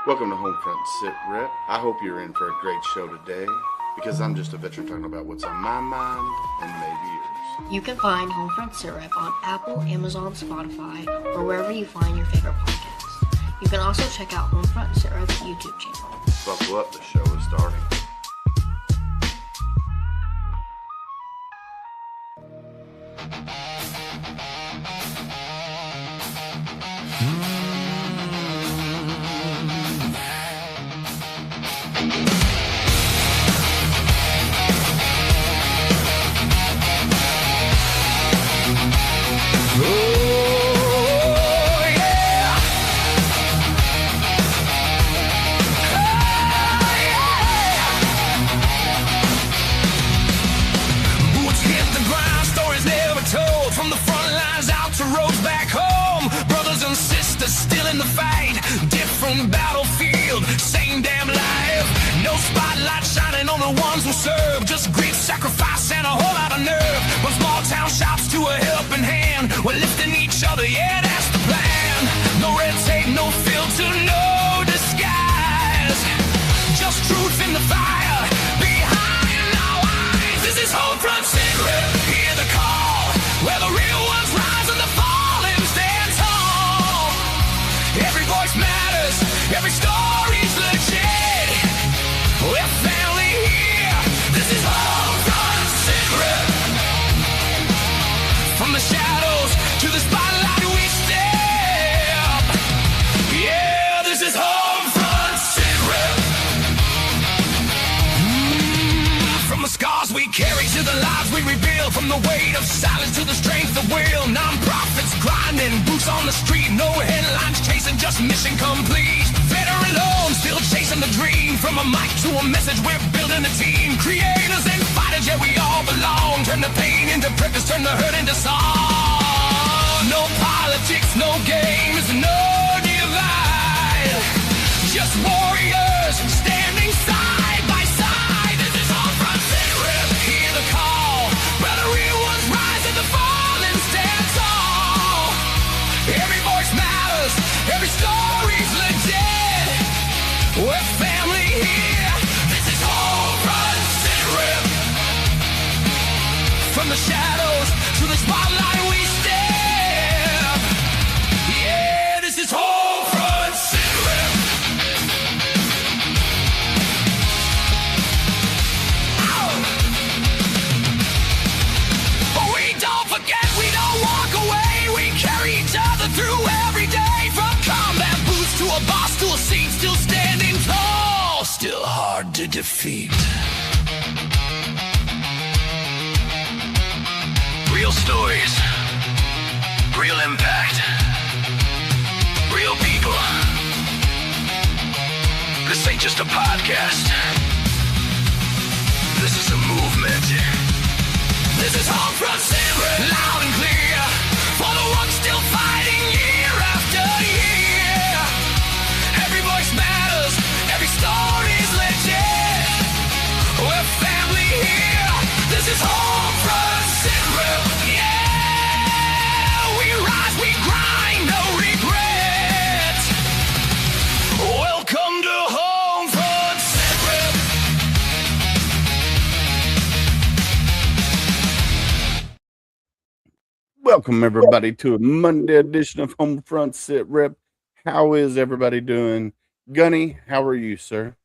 Welcome to HomeFront SitRep. I hope you're in for a great show today because I'm just a veteran talking about what's on my mind and maybe yours. You can find HomeFront SitRep on Apple, Amazon, Spotify, or wherever you find your favorite podcasts. You can also check out HomeFront SitRep's YouTube channel. Buckle up, the show is starting. Still in the fight, different battlefield, same damn life. No spotlight shining on the ones who serve, just grief, sacrifice, and a whole lot of nerve. From small town shops to a helping hand, we're lifting each other, yeah, that's the plan. No red tape, no filter, no disguise, just truth in the fire, behind our eyes. This is HomeFront SitRep, hear the call, where the real ones rise and the fallen stand tall. Every voice matters, every story's legit. We're family here, this is HomeFront SitRep. From the shadows to the spotlight we step. Yeah, this is HomeFront SitRep. From the scars we carry to the lives we reveal, from the weight of silence to the strength of will. Non-profits grinding, boots on the street, no headlines chasing, just mission complete. Veteran alone, still chasing the dream. From a mic to a message, we're building a team. Creators and fighters, yeah, we all belong. Turn the pain into purpose, turn the hurt into song. No politics, no games, no divide. Just warriors standing side by side. This is HomeFront SitRep, hear the call, where the real ones rise and the fallen stand tall. Every voice matters, every story's legit. We're family here, this is HomeFront SitRep. From the shadows to the spotlight we step. Yeah, this is HomeFront SitRep. We don't forget, we don't walk away. We carry each other through every day. From combat boots to a boss to a seat, still standing tall, still hard to defeat. Real stories, real impact, real people. This ain't just a podcast. This is a movement. This is HomeFront SitRep, loud and clear, for the ones still fighting year after year. Every voice matters, every story's legit. We're family here, this is HomeFront SitRep. Yeah, we rise, we grind, no regrets. Welcome to HomeFront SitRep. Welcome, everybody, to a Monday edition of HomeFront SitRep. How is everybody doing? Gunny, how are you, sir?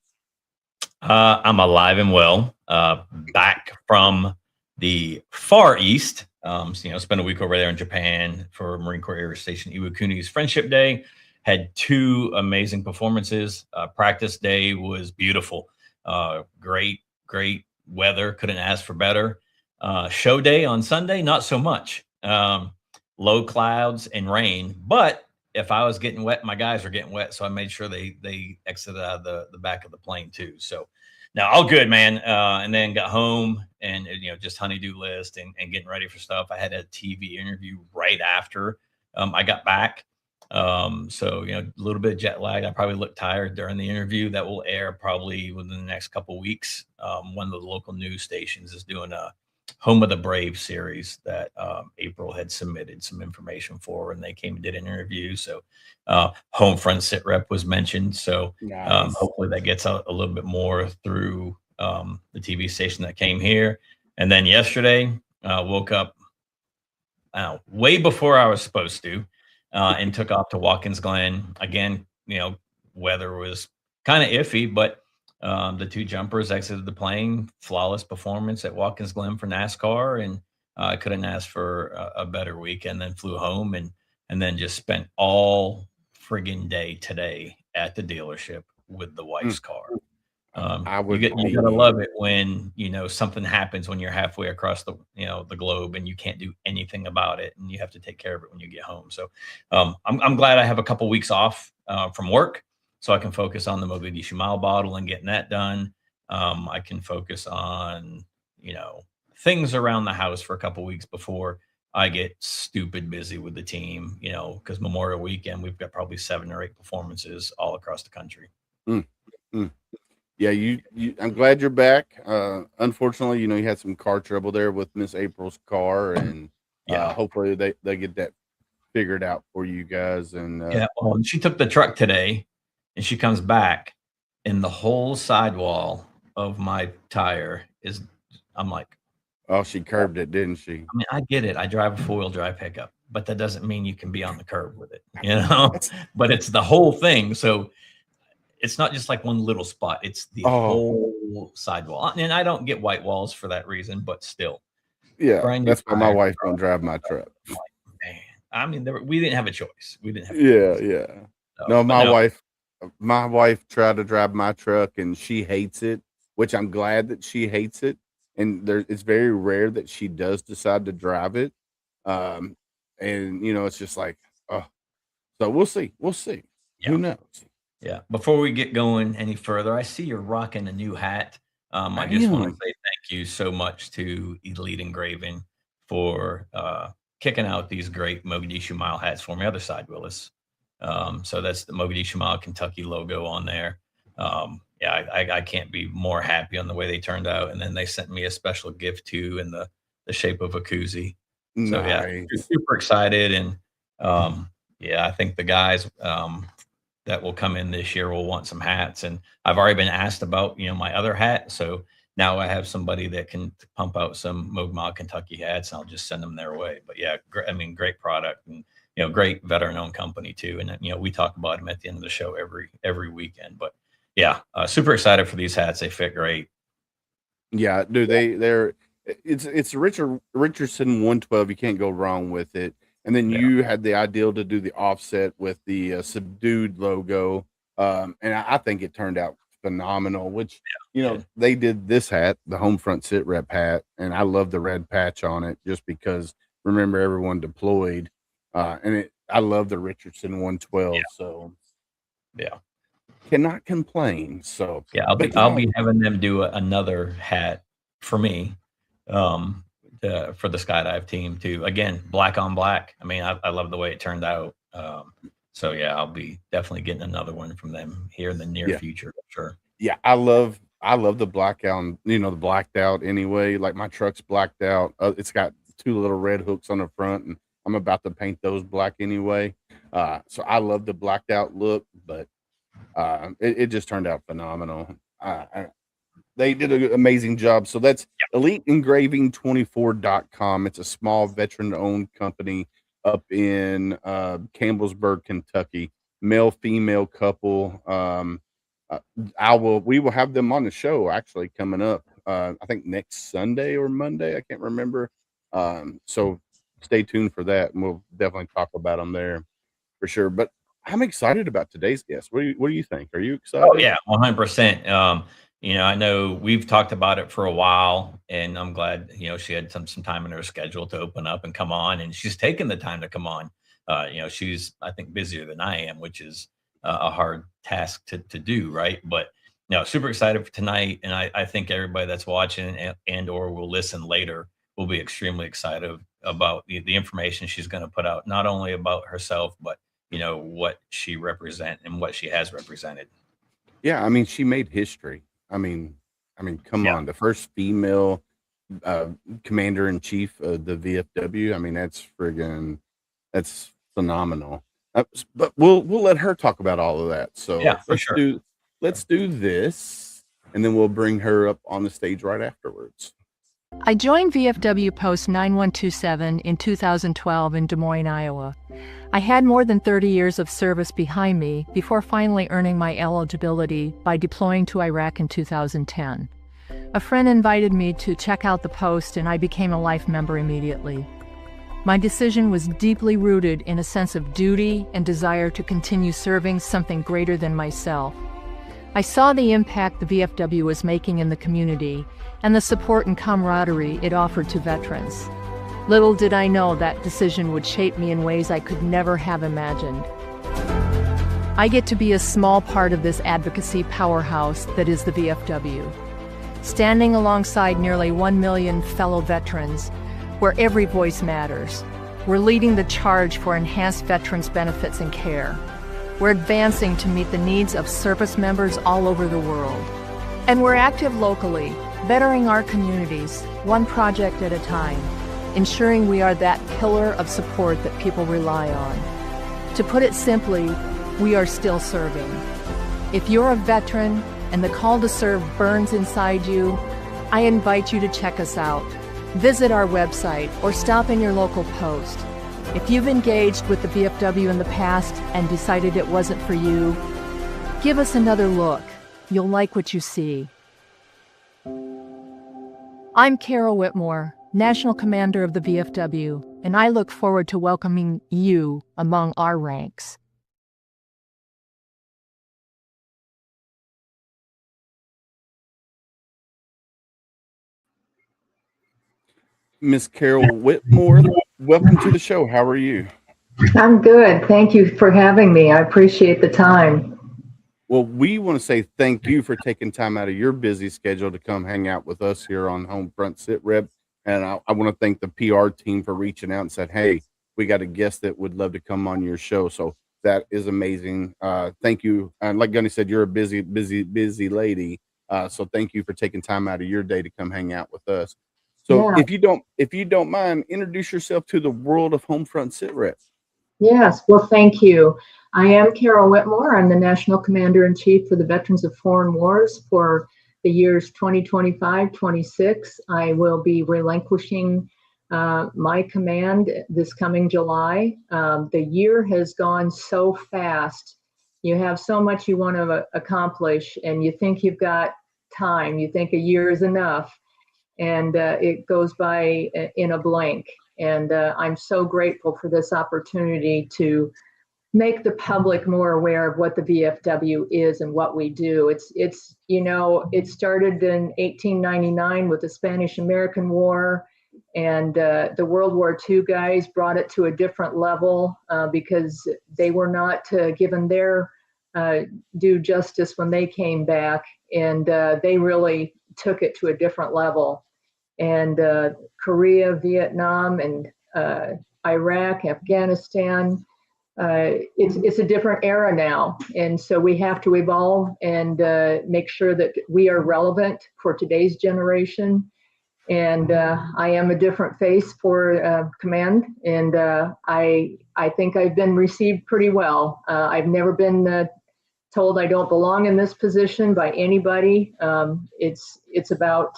I'm alive and well. Back from the Far East. Spent a week over there in Japan for Marine Corps Air Station Iwakuni's Friendship Day. Had two amazing performances. Practice day was beautiful. Great weather. Couldn't ask for better. Show day on Sunday, not so much. Low clouds and rain, but if I was getting wet, my guys were getting wet, so I made sure they exited out of the back of the plane too. So now all good, man. And then got home and just honeydew list and getting ready for stuff. I had a TV interview right after I got back. So a little bit of jet lag. I probably look tired during the interview. That will air probably within the next couple of weeks. One of the local news stations is doing a Home of the Brave series that April had submitted some information for, and they came and did an interview. So HomeFront SitRep was mentioned. So Nice. hopefully that gets out a little bit more through the TV station that came here. And then yesterday, woke up way before I was supposed to, and took off to Watkins Glen. Again, weather was kind of iffy, but the two jumpers exited the plane. Flawless performance at Watkins Glen for NASCAR, and I couldn't ask for a better weekend. Then flew home and then just spent all friggin' day today at the dealership with the wife's car. You gotta love it when something happens when you're halfway across the globe and you can't do anything about it, and you have to take care of it when you get home. So I'm glad I have a couple weeks off from work, so I can focus on the Mogadishu Mile bottle and getting that done. I can focus on things around the house for a couple weeks before I get stupid busy with the team. Because Memorial Weekend we've got probably 7 or 8 performances all across the country. Yeah, I'm glad you're back. Unfortunately, you had some car trouble there with Miss April's car, and hopefully they get that figured out for you guys. And well, she took the truck today, and she comes back, and the whole sidewall of my tire is. I'm like, oh, she curbed it, didn't she? I mean, I get it. I drive a 4-wheel drive pickup, but that doesn't mean you can be on the curb with it, But it's the whole thing, so. It's not just like one little spot. It's the whole sidewall. And I don't get white walls for that reason, but still. Yeah, that's why my wife don't drive my truck. Man, I mean, we didn't have a choice. We didn't have a choice. Yeah. So, my wife tried to drive my truck, and she hates it, which I'm glad that she hates it. And it's very rare that she does decide to drive it. And, it's just like, oh. So we'll see. Yeah. Who knows? Yeah. Before we get going any further, I see you're rocking a new hat. I just want to say thank you so much to Elite Engraving for kicking out these great Mogadishu Mile hats for me. Other side, Willis. So that's the Mogadishu Mile Kentucky logo on there. I can't be more happy on the way they turned out. And then they sent me a special gift too in the shape of a koozie. So nice. Super excited. And I think the guys that will come in this year will want some hats, and I've already been asked about my other hat, so now I have somebody that can pump out some Moog Mile Kentucky hats, and I'll just send them their way. But great product, and great veteran-owned company too, and we talk about them at the end of the show every weekend. But super excited for these hats. They fit great. Yeah, dude, it's Richardson 112. You can't go wrong with it. And then you had the ideal to do the offset with the subdued logo. And I think it turned out phenomenal, which, they did this hat, the HomeFront SitRep hat. And I love the red patch on it just because, remember, everyone deployed. I love the Richardson 112. So, cannot complain. So, I'll be having them do another hat for me. For the skydive team too. Again, black on black. I mean, I love the way it turned out. I'll be definitely getting another one from them here in the near future. Sure. Yeah, I love the blackout. The blacked out anyway. Like my truck's blacked out. It's got 2 little red hooks on the front, and I'm about to paint those black anyway. So I love the blacked out look, but it just turned out phenomenal. They did an amazing job. So that's eliteengraving24.com. It's a small veteran-owned company up in Campbellsburg, Kentucky. Male, female couple. We will have them on the show actually coming up. I think next Sunday or Monday. I can't remember. So stay tuned for that, and we'll definitely talk about them there for sure. But I'm excited about today's guest. What do you think? Are you excited? Oh yeah, 100%. I know we've talked about it for a while, and I'm glad, she had some time in her schedule to open up and come on, and she's taken the time to come on. She's, I think, busier than I am, which is a hard task to do, right? But super excited for tonight, and I think everybody that's watching and or will listen later will be extremely excited about the information she's going to put out, not only about herself, but what she represents and what she has represented. Yeah, I mean, she made history. I mean, come on, the first female commander in chief of the VFW. I mean, that's phenomenal. But we'll let her talk about all of that. So Yeah, for sure. let's do this, and then we'll bring her up on the stage right afterwards. I joined VFW Post 9127 in 2012 in Des Moines, Iowa. I had more than 30 years of service behind me before finally earning my eligibility by deploying to Iraq in 2010. A friend invited me to check out the post, and I became a life member immediately. My decision was deeply rooted in a sense of duty and desire to continue serving something greater than myself. I saw the impact the VFW was making in the community and the support and camaraderie it offered to veterans. Little did I know that decision would shape me in ways I could never have imagined. I get to be a small part of this advocacy powerhouse that is the VFW. Standing alongside nearly 1 million fellow veterans, where every voice matters. We're leading the charge for enhanced veterans benefits and care. We're advancing to meet the needs of service members all over the world. And we're active locally, bettering our communities, one project at a time, ensuring we are that pillar of support that people rely on. To put it simply, we are still serving. If you're a veteran and the call to serve burns inside you, I invite you to check us out. Visit our website or stop in your local post. If you've engaged with the VFW in the past and decided it wasn't for you, give us another look. You'll like what you see. I'm Carol Whitmore, National Commander of the VFW, and I look forward to welcoming you among our ranks. Miss Carol Whitmore, welcome to the show. How are you? I'm good. Thank you for having me. I appreciate the time. Well, we want to say thank you for taking time out of your busy schedule to come hang out with us here on HomeFront SitRep. And I want to thank the PR team for reaching out and said, hey, we got a guest that would love to come on your show. So that is amazing. Thank you. And like Gunny said, you're a busy lady. So thank you for taking time out of your day to come hang out with us. So Yeah. if you don't mind, introduce yourself to the world of HomeFront SitRep. Yes. Well, thank you. I am Carol Whitmore. I'm the National Commander-in-Chief for the Veterans of Foreign Wars for the years 2025-26. I will be relinquishing my command this coming July. The year has gone so fast. You have so much you want to accomplish, and you think you've got time. You think a year is enough. And it goes by in a blink. And I'm so grateful for this opportunity to make the public more aware of what the VFW is and what we do. It's it started in 1899 with the Spanish-American War, and the World War II guys brought it to a different level because they were not given their due justice when they came back, and they really took it to a different level. And Korea, Vietnam, and Iraq, Afghanistan, it's a different era now. And so we have to evolve and make sure that we are relevant for today's generation. And I am a different face for command, and I think I've been received pretty well. I've never been told I don't belong in this position by anybody. It's about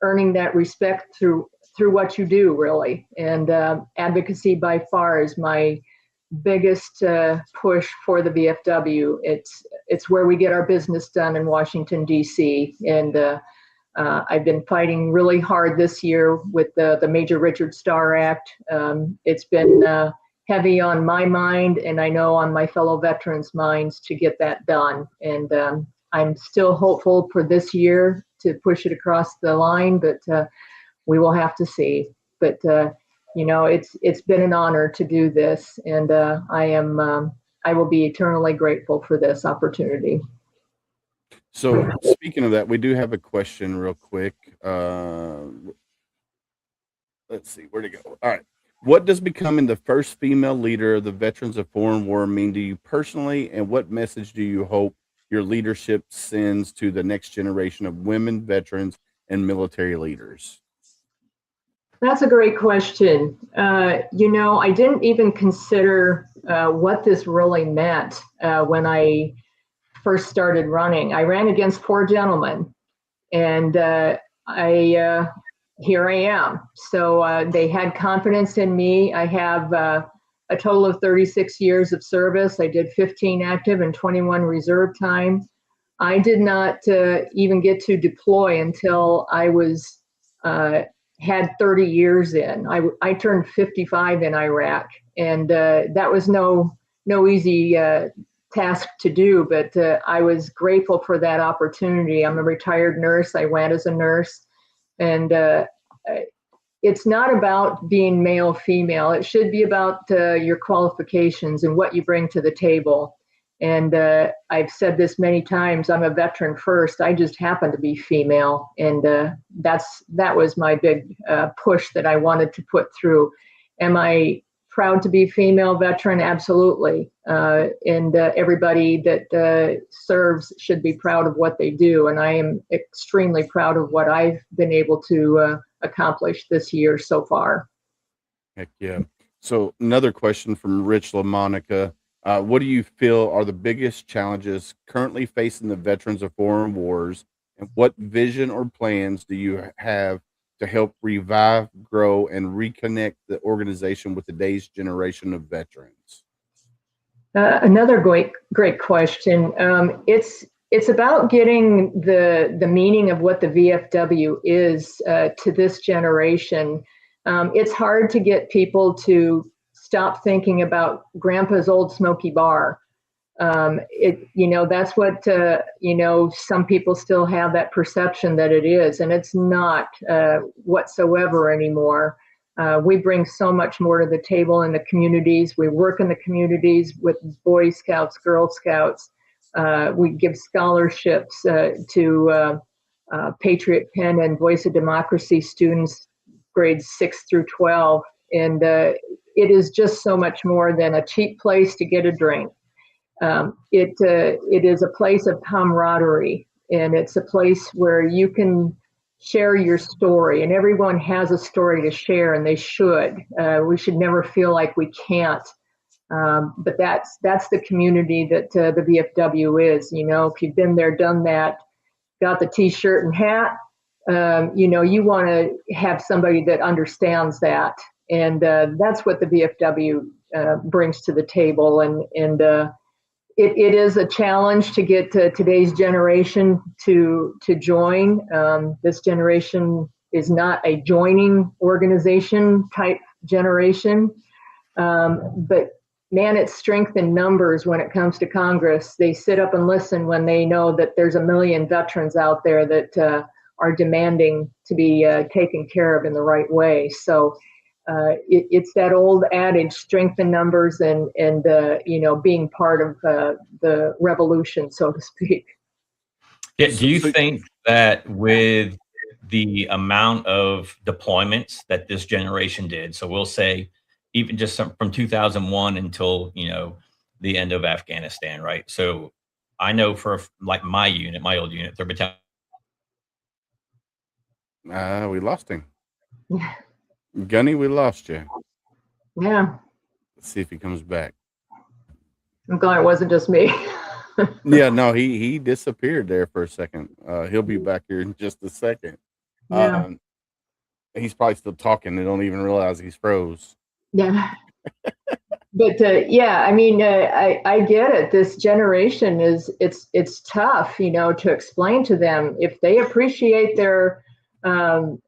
earning that respect through what you do, really. And advocacy by far is my biggest push for the VFW. It's where we get our business done in Washington, D.C. And I've been fighting really hard this year with the Major Richard Starr Act. It's been heavy on my mind, and I know on my fellow veterans' minds to get that done. And I'm still hopeful for this year to push it across the line, but we will have to see. But it's been an honor to do this, and I will be eternally grateful for this opportunity. So speaking of that, we do have a question real quick. Let's see, where'd it go? All right. What does becoming the first female leader of the Veterans of Foreign War mean to you personally, and what message do you hope your leadership sends to the next generation of women, veterans, and military leaders? That's a great question. I didn't even consider what this really meant when I first started running. I ran against 4 gentlemen, and here I am. So they had confidence in me. I have a total of 36 years of service. I did 15 active and 21 reserve time. I did not even get to deploy until I was had 30 years in. I turned 55 in Iraq, and that was no easy task to do, but I was grateful for that opportunity. I'm a retired nurse. I went as a nurse, and it's not about being male, female. It should be about your qualifications and what you bring to the table. And I've said this many times, I'm a veteran first. I just happen to be female. And that was my big push that I wanted to put through. Am I proud to be female veteran? Absolutely. And everybody that serves should be proud of what they do. And I am extremely proud of what I've been able to accomplish this year so far. Heck yeah. So another question from Rich LaMonica. What do you feel are the biggest challenges currently facing the veterans of foreign wars, and what vision or plans do you have to help revive, grow, and reconnect the organization with today's generation of veterans? Another great question. It's about getting the meaning of what the VFW is to this generation. It's hard to get people to stop thinking about grandpa's old smoky bar. That's what, some people still have that perception that it is, and it's not whatsoever anymore. We bring so much more to the table in the communities. We work in the communities with Boy Scouts, Girl Scouts. We give scholarships to Patriot Pen and Voice of Democracy students, grades 6 through 12. And it is just so much more than a cheap place to get a drink. It is a place of camaraderie, and it's a place where you can share your story, and everyone has a story to share, and they should. We should never feel like we can't. But that's the community that the VFW is. If you've been there, done that, got the T-shirt and hat, you want to have somebody that understands that. And that's what the VFW brings to the table. And it is a challenge to get today's generation to join. This generation is not a joining organization type generation. But man, it's strength in numbers when it comes to Congress. They sit up and listen when they know that there's a million veterans out there that are demanding to be taken care of in the right way. So it's that old adage, strength in numbers, and being part of the revolution, so to speak. Yeah. Do you think that with the amount of deployments that this generation did, so we'll say even just from 2001 until the end of Afghanistan, right? So I know for like my old unit, 3rd Battalion. We lost him. Gunny, we lost you. Yeah. Let's see if he comes back. I'm glad it wasn't just me. Yeah, no, he disappeared there for a second. He'll be back here in just a second. Yeah. He's probably still talking and don't even realize he's froze. Yeah. But I mean, I get it. This generation it's tough, to explain to them. If they appreciate their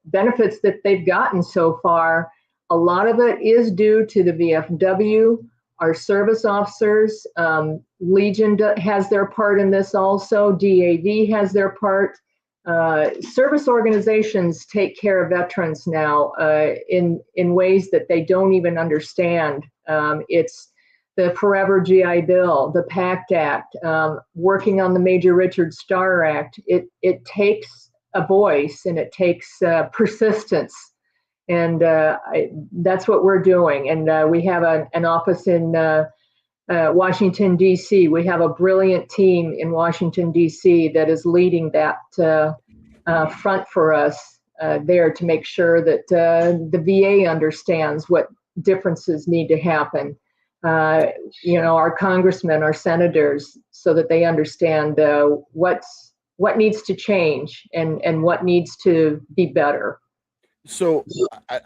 benefits that they've gotten so far, a lot of it is due to the VFW, our service officers. Legion has their part in this also. DAV has their part. Service organizations take care of veterans now in ways that they don't even understand. It's the Forever GI Bill, the PACT Act, working on the Major Richard Starr Act. It takes a voice, and it takes persistence. And that's what we're doing. And we have an office in Washington, D.C. We have a brilliant team in Washington, D.C. that is leading that front for us. there to make sure that the VA understands what differences need to happen. Our congressmen, our senators, so that they understand what needs to change and what needs to be better. So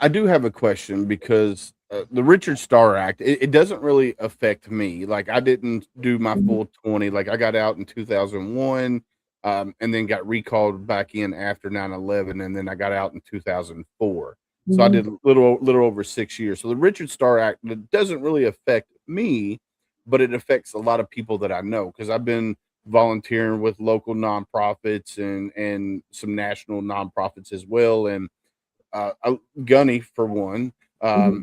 I do have a question because the Richard Starr Act, it doesn't really affect me. Like I didn't do my full 20. Like I got out in 2001 and then got recalled back in after 9/11, and then I got out in 2004. So I did little over 6 years. So the Richard Starr Act, it doesn't really affect me, but it affects a lot of people that I know because I've been volunteering with local nonprofits and some national nonprofits as well. And Gunny, for one,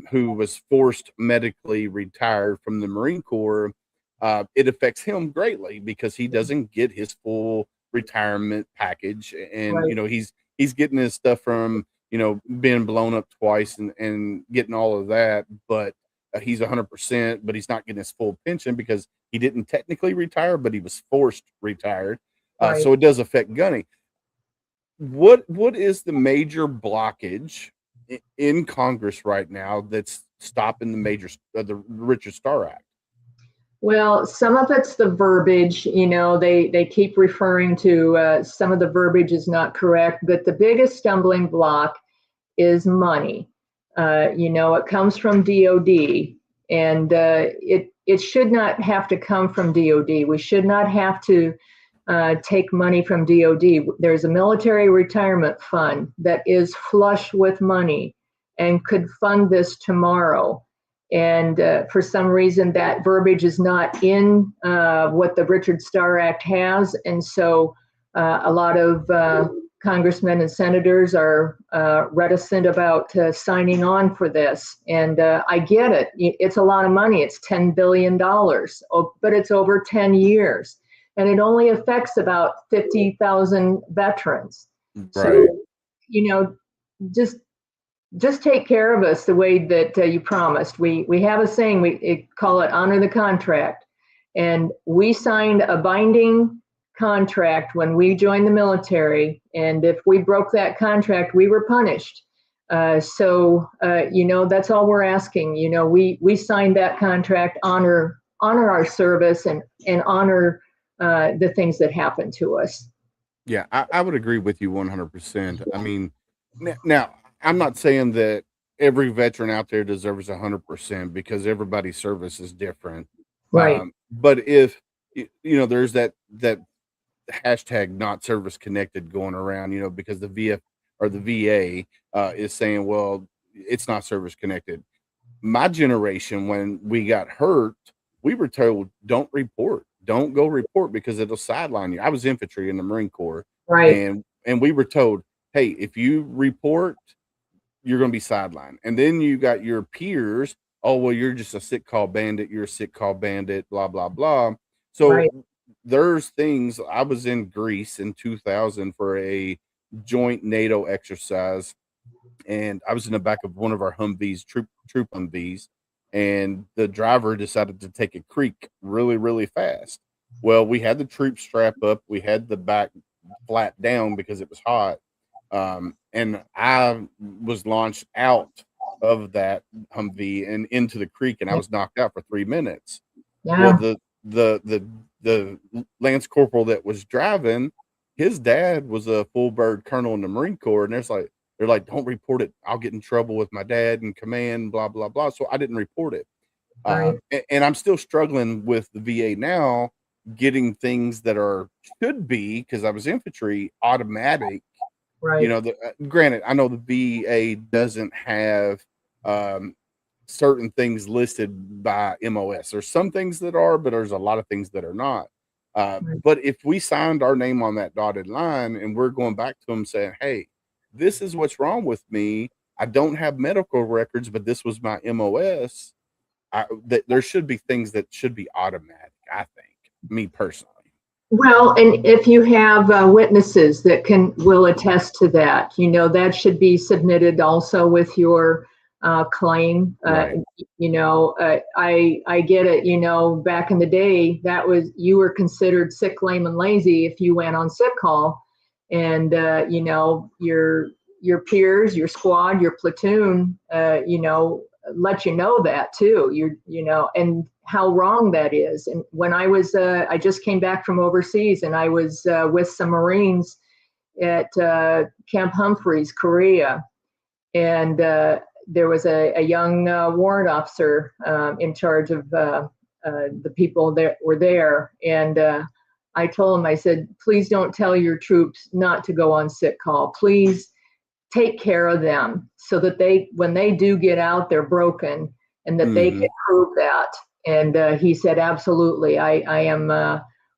who was forced medically retired from the Marine Corps, it affects him greatly because he doesn't get his full retirement package, and Right. he's getting his stuff from being blown up twice and getting all of that, but he's 100%, but he's not getting his full pension because he didn't technically retire, but he was forced retired. Right. So it does affect Gunny. What is the major blockage in Congress right now that's stopping the Richard Starr Act? Well, some of it's the verbiage. They keep referring to some of the verbiage is not correct, but the biggest stumbling block is money. It comes from DOD, and it should not have to come from DOD. We should not have to take money from DOD. There's a military retirement fund that is flush with money and could fund this tomorrow. And for some reason, that verbiage is not in what the Richard Starr Act has. And so a lot of congressmen and senators are reticent about signing on for this. And I get it. It's a lot of money. It's $10 billion, but it's over 10 years. And it only affects about 50,000 veterans. Right. So, just take care of us the way that you promised. We have a saying, we call it honor the contract. And we signed a binding contract when we joined the military. And if we broke that contract, we were punished. That's all we're asking. We signed that contract, honor our service and honor the things that happen to us. Yeah, I would agree with you 100%. I mean, now I'm not saying that every veteran out there deserves 100% because everybody's service is different. Right. But if there's that hashtag not service connected going around, because the VF or the VA is saying, well, it's not service connected. My generation, when we got hurt, we were told, don't go report because it'll sideline you. I was infantry in the Marine Corps. Right. And we were told, hey, if you report, you're going to be sidelined. And then you got your peers, oh, well, you're just a sick call bandit. You're a sick call bandit, blah, blah, blah. So Right. There's things. I was in Greece in 2000 for a joint NATO exercise. And I was in the back of one of our Humvees, troop Humvees. And the driver decided to take a creek really, really fast. Well, we had the troops strap up. We had the back flat down because it was hot. And I was launched out of that Humvee and into the creek, and I was knocked out for 3 minutes. Yeah. Well, the Lance Corporal that was driving, his dad was a full bird colonel in the Marine Corps, and they're like, don't report it. I'll get in trouble with my dad and command, blah, blah, blah. So I didn't report it. Right. And I'm still struggling with the VA now, getting things that should be, because I was infantry, automatic. Right. Granted, I know the VA doesn't have certain things listed by MOS. There's some things that are, but there's a lot of things that are not. Right. But if we signed our name on that dotted line and we're going back to them saying, hey, this is what's wrong with me. I don't have medical records, but this was my MOS. There should be things that should be automatic, I think, me personally. Well, and if you have witnesses that will attest to that, that should be submitted also with your claim. Right. I get it. Back in the day, you were considered sick, lame, and lazy if you went on sick call, and your peers, your squad, your platoon, let you know that too. And how wrong that is. And when I just came back from overseas, and I was with some Marines at Camp Humphreys, Korea, and there was a young warrant officer in charge of the people that were there, and I told him, I said, please don't tell your troops not to go on sit call. Please take care of them so that when they do get out, they're broken, and that they can prove that. And he said, absolutely, I am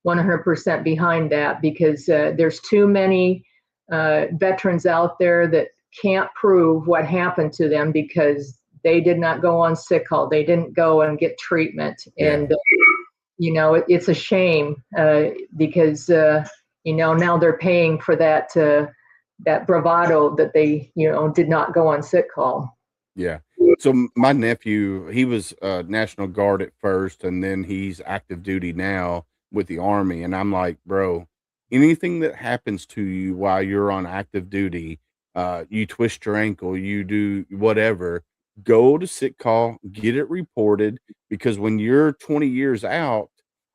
100% behind that, because there's too many veterans out there that can't prove what happened to them because they did not go on sick call. They didn't go and get treatment. Yeah. And, it's a shame because, now they're paying for that bravado that they, did not go on sick call. Yeah. So my nephew, he was National Guard at first, and then he's active duty now with the Army. And I'm like, bro, anything that happens to you while you're on active duty, you twist your ankle, you do whatever, go to sick call, get it reported, because when you're 20 years out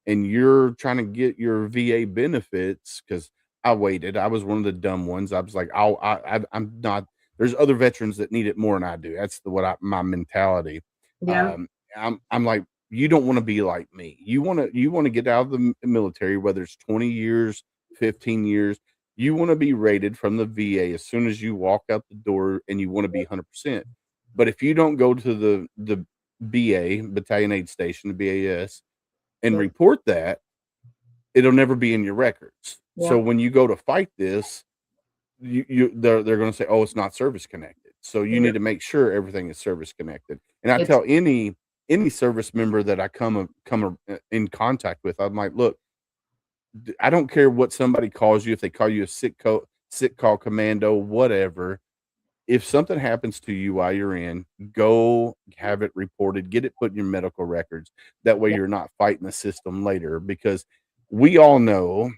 and you're trying to get your VA benefits, because I waited, I was one of the dumb ones. I was like, I'm not. There's other veterans that need it more than I do. That's my mentality. Yeah. I'm like, you don't want to be like me. You want to get out of the military, whether it's 20 years, 15 years. You want to be rated from the VA as soon as you walk out the door, and you want to be 100%. But if you don't go to the BA, Battalion Aid Station, the BAS, and report that, it'll never be in your records. Yeah. So when you go to fight this, they're going to say, oh, it's not service connected. So you need to make sure everything is service connected. And I tell any service member that I come in contact with, I'm like, look, I don't care what somebody calls you, if they call you a sick call commando, whatever. If something happens to you while you're in, go have it reported, get it put in your medical records. That way you're not fighting the system later, because we all know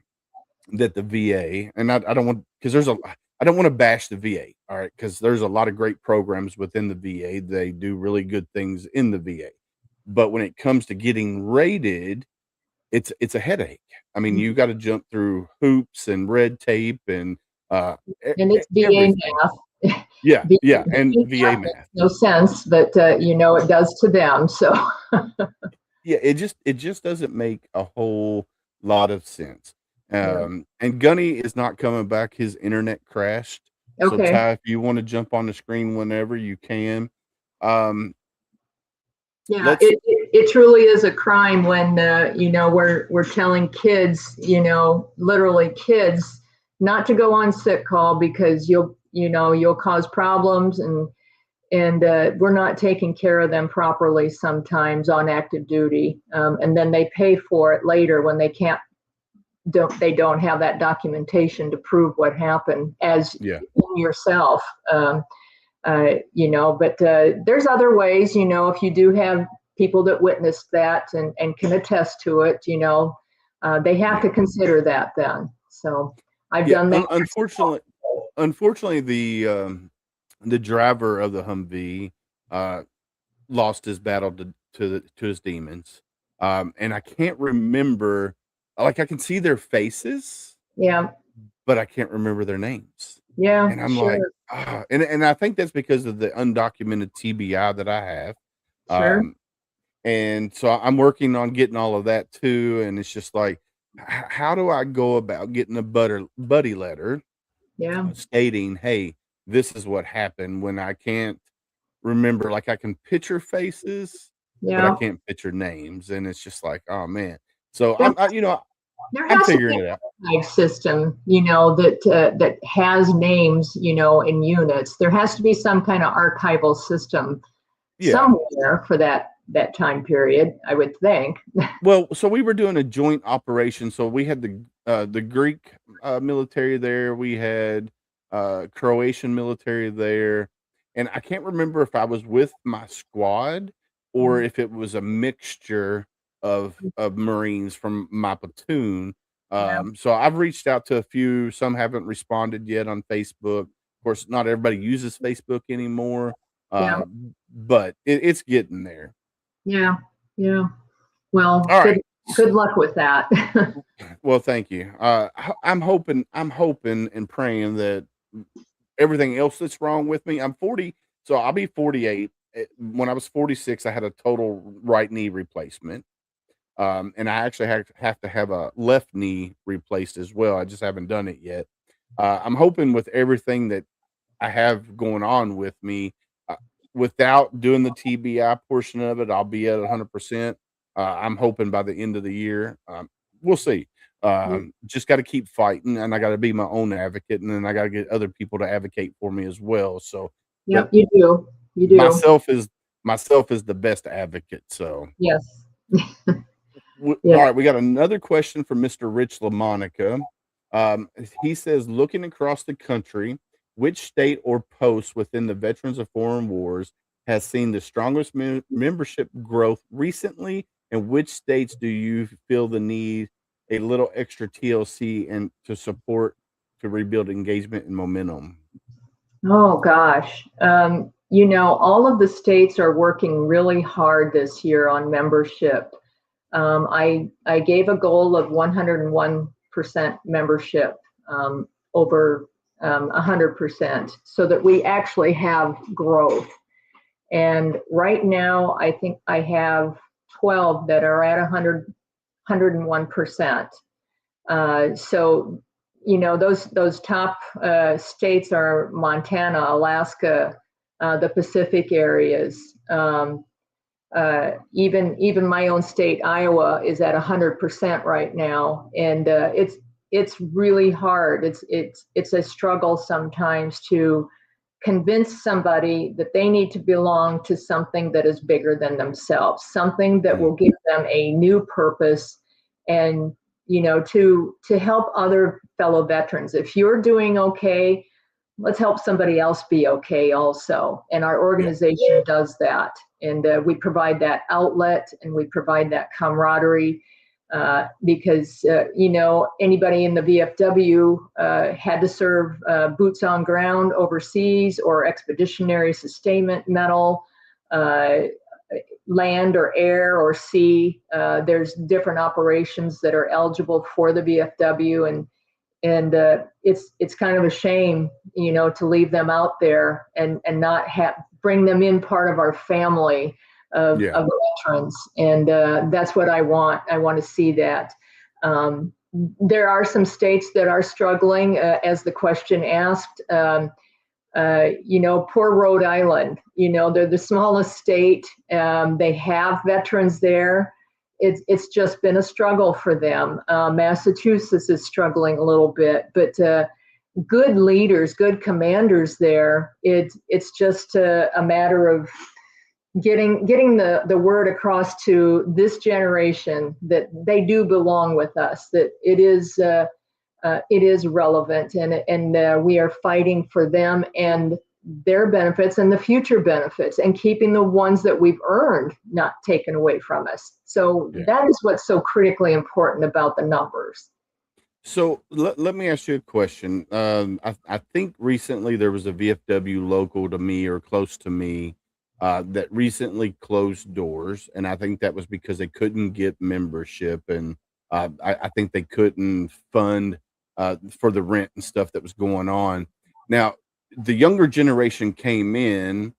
that the VA, and I don't want, because I don't want to bash the VA, all right, because there's a lot of great programs within the VA. They do really good things in the VA. But when it comes to getting rated, it's a headache. I mean, you got to jump through hoops and red tape and it's VA math. Yeah, and VA math. No sense, but it does to them. So yeah, it just doesn't make a whole lot of sense. And Gunny is not coming back. His internet crashed. Okay. So Ty, if you want to jump on the screen whenever you can. Yeah, it truly is a crime when we're telling kids, literally kids, not to go on sick call because you'll cause problems, and we're not taking care of them properly sometimes on active duty, and then they pay for it later when they don't have that documentation to prove what happened as yourself. But there's other ways, if you do have people that witnessed that and can attest to it, they have to consider that then. So I've done that. Unfortunately, the driver of the Humvee lost his battle to his demons. And I can't remember, like I can see their faces, but I can't remember their names. Yeah. And I'm like, and I think that's because of the undocumented TBI that I have. Sure. And so I'm working on getting all of that too. And it's just like, how do I go about getting a buddy letter stating, hey, this is what happened, when I can't remember? Like, I can picture faces, but I can't picture names. And it's just like, oh man. So I'm figuring it out. System, that has names, in units. There has to be some kind of archival system somewhere for that time period, I would think. Well, so we were doing a joint operation. So we had the Greek military there, we had Croatian military there, and I can't remember if I was with my squad or if it was a mixture of Marines from my platoon. So I've reached out to a few. Some haven't responded yet on Facebook. Of course, not everybody uses Facebook anymore, Yeah. but it's getting there. Yeah. Yeah. Well, All right. good luck with that. Well, thank you. I'm hoping and praying that everything else that's wrong with me. I'm 40, so I'll be 48. When I was 46, I had a total right knee replacement. And I actually have to have a left knee replaced as well. I just haven't done it yet. I'm hoping with everything that I have going on with me, without doing the TBI portion of it, I'll be at 100%. I'm hoping by the end of the year. We'll see. Just got to keep fighting, and I got to be my own advocate, and then I got to get other people to advocate for me as well. So, Yep, but you do. You do. myself is the best advocate. So, Yes. all Yeah. right, we got another question from Mr. Rich LaMonica. He says, looking across the country, which state or post within the Veterans of Foreign Wars has seen the strongest membership growth recently, and which states do you feel the need a little extra TLC and to support to rebuild engagement and momentum? Oh gosh. All of the states are working really hard this year on membership. I gave a goal of 101% membership, over 100%, so that we actually have growth. And right now, I think I have 12 that are at 101%. So, those top states are Montana, Alaska, the Pacific areas. Even my own state, Iowa, is at 100% right now, and it's really hard. It's a struggle sometimes to convince somebody that they need to belong to something that is bigger than themselves, something that will give them a new purpose, and to help other fellow veterans. If you're doing okay, let's help somebody else be okay also. And our organization does that. And we provide that outlet, and we provide that camaraderie, because, anybody in the VFW had to serve boots on ground overseas, or expeditionary sustainment medal, land or air or sea. There's different operations that are eligible for the VFW, and it's kind of a shame, to leave them out there and not bring them in part of our family of veterans. And that's what I want. I want to see that. There are some states that are struggling, as the question asked. Poor Rhode Island. They're the smallest state. They have veterans there. It's just been a struggle for them. Massachusetts is struggling a little bit, but good leaders, good commanders there. It's just a matter of getting the word across to this generation that they do belong with us, that it is relevant, and we are fighting for them and their benefits and the future benefits, and keeping the ones that we've earned not taken away from us. So that is what's so critically important about the numbers. So let me ask you a question. I think recently there was a VFW local to me or close to me that recently closed doors, and I think that was because they couldn't get membership, and I think they couldn't fund for the rent and stuff that was going on. Now, the younger generation came in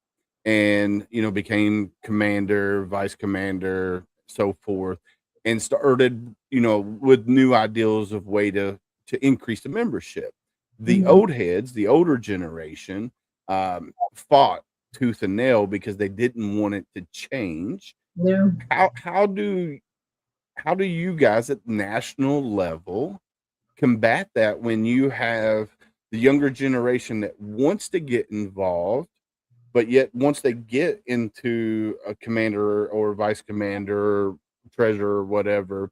and became commander, vice commander, so forth, and started with new ideals of way to increase the membership. The old heads, the older generation, fought tooth and nail because they didn't want it to change. Yeah. How do you guys at national level combat that when you have the younger generation that wants to get involved, but yet once they get into a commander or vice commander, treasurer, or whatever,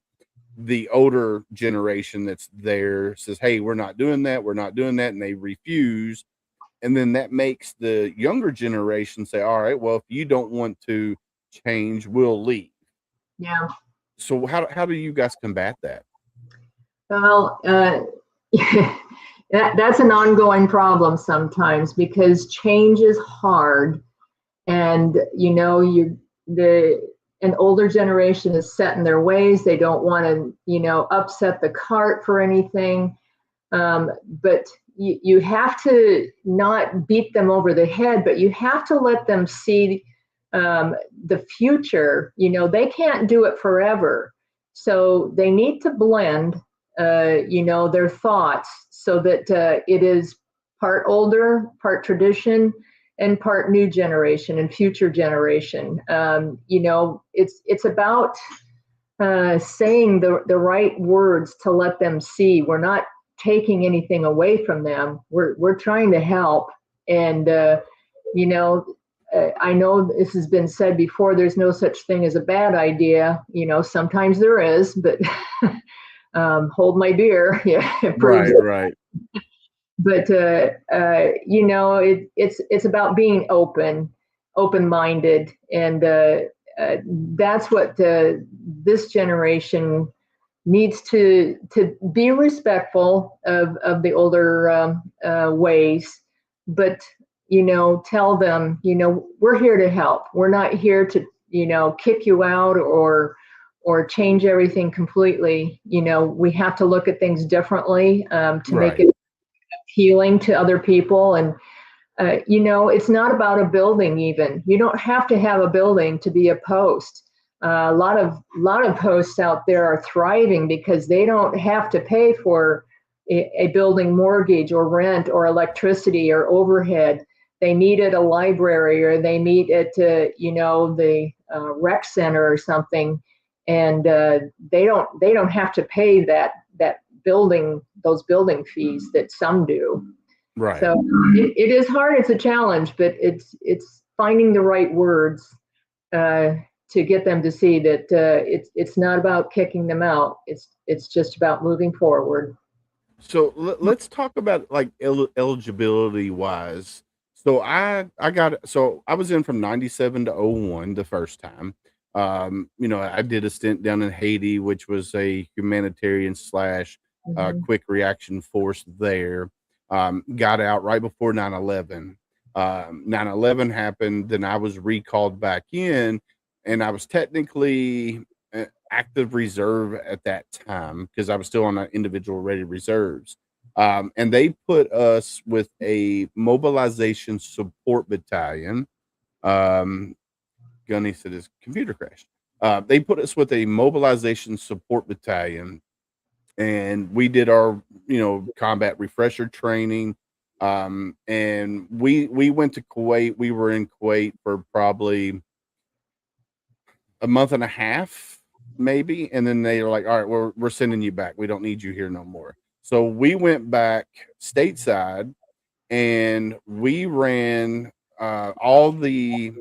the older generation that's there says, hey, we're not doing that, and they refuse. And then that makes the younger generation say, all right, well, if you don't want to change, we'll leave. Yeah. So how do you guys combat that? Well, that's an ongoing problem sometimes because change is hard, and an older generation is set in their ways. They don't want to upset the cart for anything, but you have to not beat them over the head, but you have to let them see the future. They can't do it forever, so they need to blend their thoughts so that it is part older, part tradition, and part new generation and future generation. It's about saying the right words to let them see. We're not taking anything away from them. We're trying to help. And I know this has been said before, there's no such thing as a bad idea. Sometimes there is, but hold my beer. Yeah, it proves it. Right. But it's about being open-minded, and that's what this generation needs to be respectful of the older ways, but tell them we're here to help. We're not here to kick you out or change everything completely. We have to look at things differently to make it appealing to other people. And it's not about a building. Even you don't have to have a building to be a post. A lot of posts out there are thriving because they don't have to pay for a building mortgage or rent or electricity or overhead. They meet at a library, or they meet at the rec center or something, and they don't have to pay that those building fees that some do. Right. So it is hard. It's a challenge, but it's finding the right words to get them to see that it's not about kicking them out. It's just about moving forward. So let's talk about like eligibility wise. So I was in from 97 to 01 the first time. I did a stint down in Haiti, which was a humanitarian / quick reaction force there. Got out right before 9/11. 9/11 happened, then I was recalled back in, and I was technically active reserve at that time because I was still on individual ready reserves. And they put us with a mobilization support battalion. Gunny said his computer crashed. They put us with a mobilization support battalion, and we did our combat refresher training. And we went to Kuwait. We were in Kuwait for probably a month and a half, maybe, and then they were like, all right, we're sending you back. We don't need you here no more. So we went back stateside, and we ran all the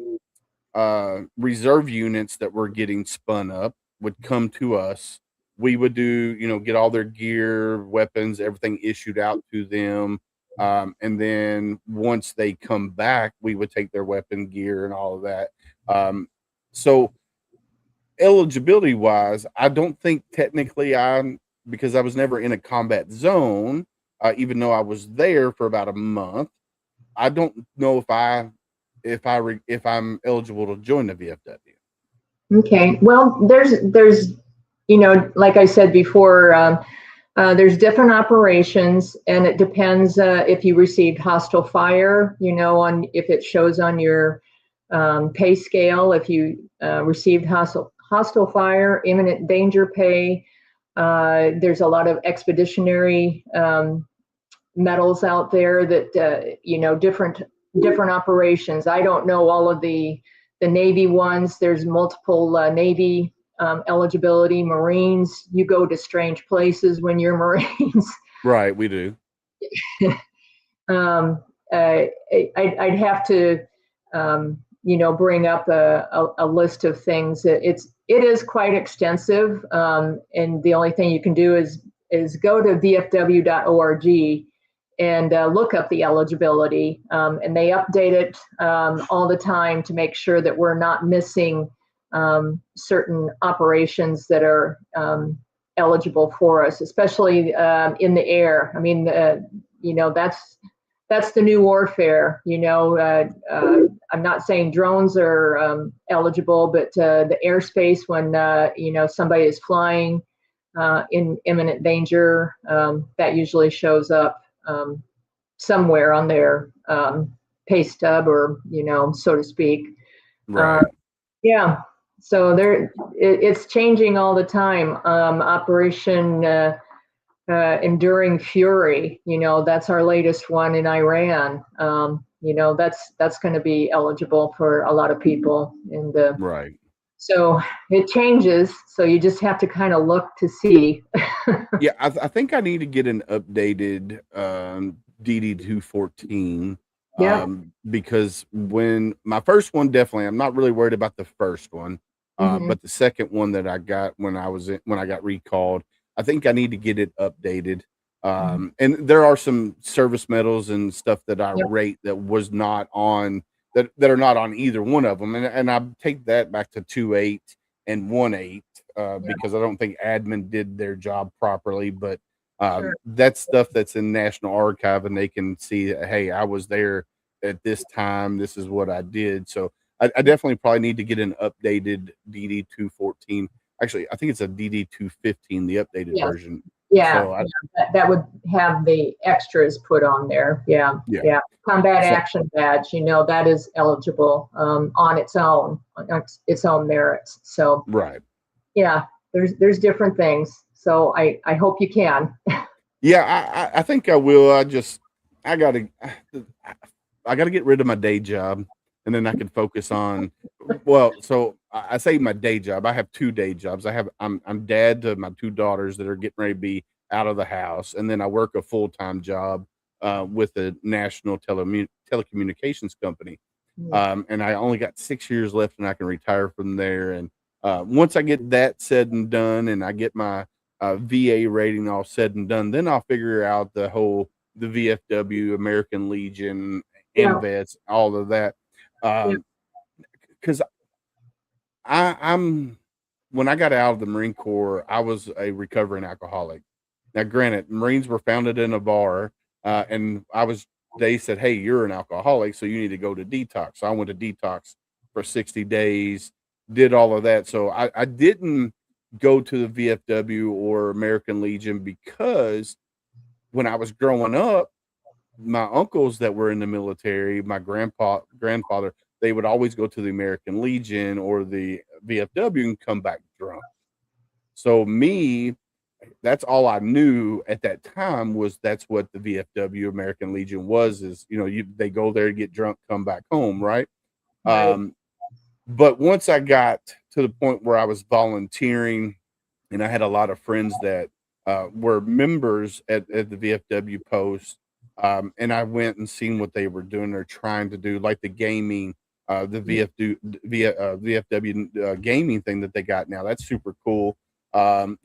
reserve units that were getting spun up would come to us. We would do, get all their gear, weapons, everything issued out to them. And then once they come back, we would take their weapon gear and all of that. So eligibility wise, I don't think technically because I was never in a combat zone, even though I was there for about a month. I don't know if I'm eligible to join the VFW. Okay. Well, there's like I said before, there's different operations, and it depends if you received hostile fire, on if it shows on your pay scale. If you received hostile fire, imminent danger pay. There's a lot of expeditionary medals out there that different operations. I don't know all of the Navy ones. There's multiple Navy eligibility. Marines, you go to strange places when you're Marines. Right, we do. I'd have to bring up a list of things. It is quite extensive, and the only thing you can do is go to vfw.org and look up the eligibility, and they update it all the time to make sure that we're not missing certain operations that are eligible for us, especially in the air. I mean, that's the new warfare. I'm not saying drones are eligible, but the airspace when somebody is flying in imminent danger, that usually shows up somewhere on their pay stub, or so to speak. Right. Yeah. So it's changing all the time. Operation Enduring Fury, that's our latest one in Iran. That's going to be eligible for a lot of people, and Right. so it changes. So you just have to kind of look to see. Yeah, I think I need to get an updated DD-214 Yeah. because when my first one, definitely, I'm not really worried about the first one, Mhm. but the second one that I got when I got recalled, I think I need to get it updated. And there are some service medals and stuff that I Yep. rate that was not on that are not on either one of them, and I take that back to 2.8 and 1.8. Because I don't think admin did their job properly. But Sure. that's stuff that's in National Archive, and they can see that, hey, I was there at this time. This is what I did. So I definitely probably need to get an updated DD-214. Actually, I think it's a DD-215, the updated Yes. version. Yeah, So yeah, that would have the extras put on there. Yeah, yeah. yeah. Combat So action badge, that is eligible on its own, on its own merits. So right. yeah, there's different things. So I hope you can. Yeah, I think I will. I gotta I gotta get rid of my day job, and then I can focus on. Well, so I say my day job. I have two day jobs. I'm dad to my two daughters that are getting ready to be out of the house, and then I work a full-time job with a national telecommunications company. And I only got 6 years left, and I can retire from there. And once I get that said and done, and I get my VA rating all said and done, then I'll figure out the VFW, American Legion, Yeah, AMVETS, all of that. yeah, Because I'm when I got out of the Marine Corps, I was a recovering alcoholic. Now, granted, Marines were founded in a bar, and they said, "Hey, you're an alcoholic, so you need to go to detox." So I went to detox for 60 days, did all of that. So I didn't go to the VFW or American Legion because when I was growing up, my uncles that were in the military, my grandfather, they would always go to the American Legion or the VFW and come back drunk. So me, that's all I knew at that time was that's what the VFW, American Legion was, is, they go there to get drunk, come back home, right? right. But once I got to the point where I was volunteering, and I had a lot of friends that were members at the VFW post, and I went and seen what they were doing. They're trying to do like the gaming, the VFW gaming thing that they got now. That's super cool. I'm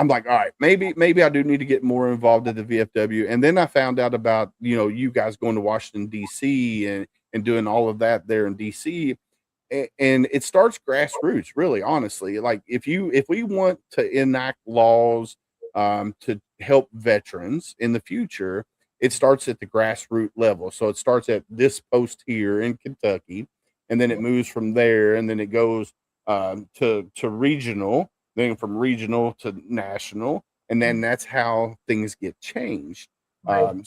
like, all right, maybe I do need to get more involved in the VFW. And then I found out about, you guys going to Washington, DC and doing all of that there in DC. And it starts grassroots, really, honestly. Like if we want to enact laws to help veterans in the future, it starts at the grassroots level. So it starts at this post here in Kentucky, and then it moves from there, and then it goes to regional, then from regional to national, and then that's how things get changed. Right.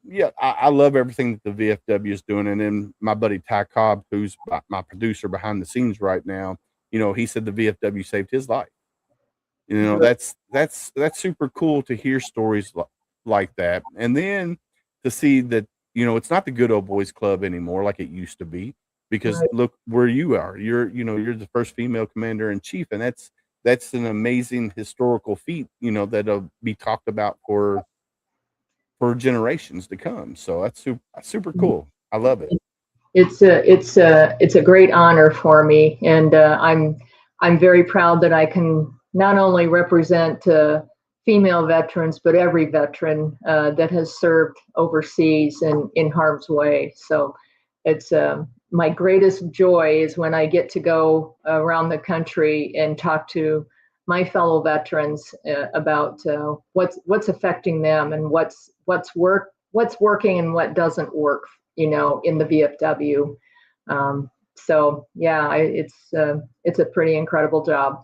Yeah, I love everything that the VFW is doing. And then my buddy Ty Cobb, who's my producer behind the scenes right now, he said the VFW saved his life. Good. That's super cool to hear stories like that. And then to see that, it's not the good old boys club anymore like it used to be, because Right. look where you are. You're the first female commander in chief, and that's an amazing historical feat, that'll be talked about for generations to come. So that's super cool. I love it. It's a great honor for me, and I'm very proud that I can not only represent female veterans, but every veteran that has served overseas and in harm's way. So it's my greatest joy is when I get to go around the country and talk to my fellow veterans about what's affecting them and what's working and what doesn't work, in the VFW. So yeah, it's a pretty incredible job.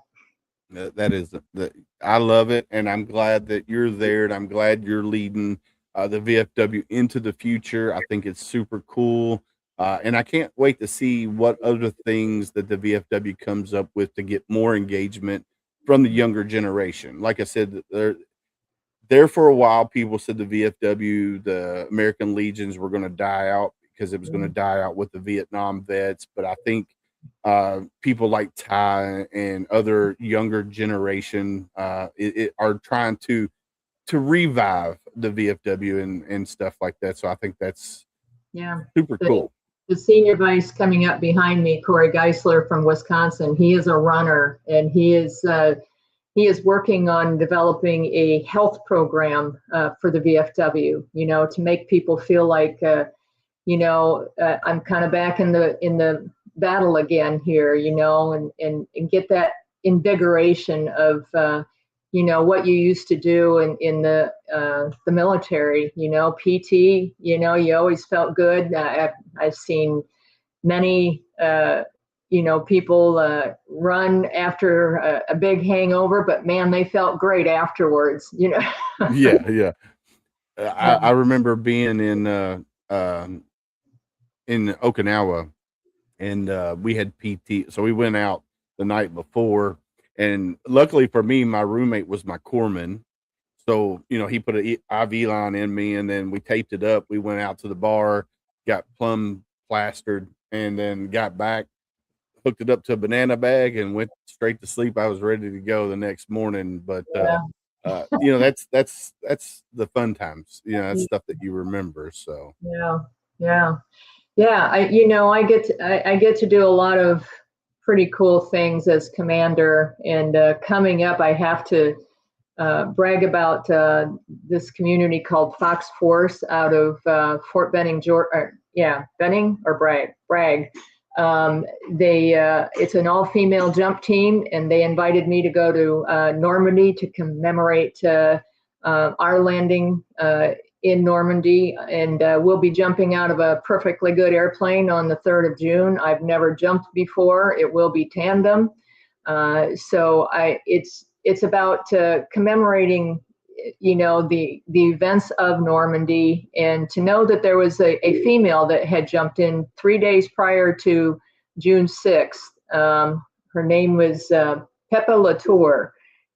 That is I love it, and I'm glad that you're there, and I'm glad you're leading the VFW into the future. I think it's super cool, and I can't wait to see what other things that the VFW comes up with to get more engagement from the younger generation. Like I said, there for a while, people said the VFW, the American Legions, were going to die out because it was going to die out with the Vietnam vets. But I think people like Ty and other younger generation are trying to revive the VFW and stuff like that. So I think that's super cool. The senior vice coming up behind me, Corey Geisler from Wisconsin, he is a runner, and he is working on developing a health program for the VFW, to make people feel like, I'm kind of back in the battle again here, and get that invigoration of, what you used to do in the military, PT, you always felt good. I've seen many, people run after a big hangover, but man, they felt great afterwards, Yeah. I remember being in Okinawa, and we had PT. So we went out the night before, and luckily for me, my roommate was my corpsman. So, he put an IV line in me, and then we taped it up. We went out to the bar, got plumb plastered, and then got back, hooked it up to a banana bag, and went straight to sleep. I was ready to go the next morning. But that's the fun times. That's stuff that you remember. So yeah. I get to do a lot of pretty cool things as commander. And coming up, I have to brag about this community called Fox Force out of Fort Benning, Georgia. Benning or Bragg. It's an all-female jump team, and they invited me to go to Normandy to commemorate our landing in Normandy, and we'll be jumping out of a perfectly good airplane on the 3rd of June. I've never jumped before. It will be tandem. So it's about commemorating, the events of Normandy, and to know that there was a female that had jumped in 3 days prior to June 6th. Her name was Peppa Latour.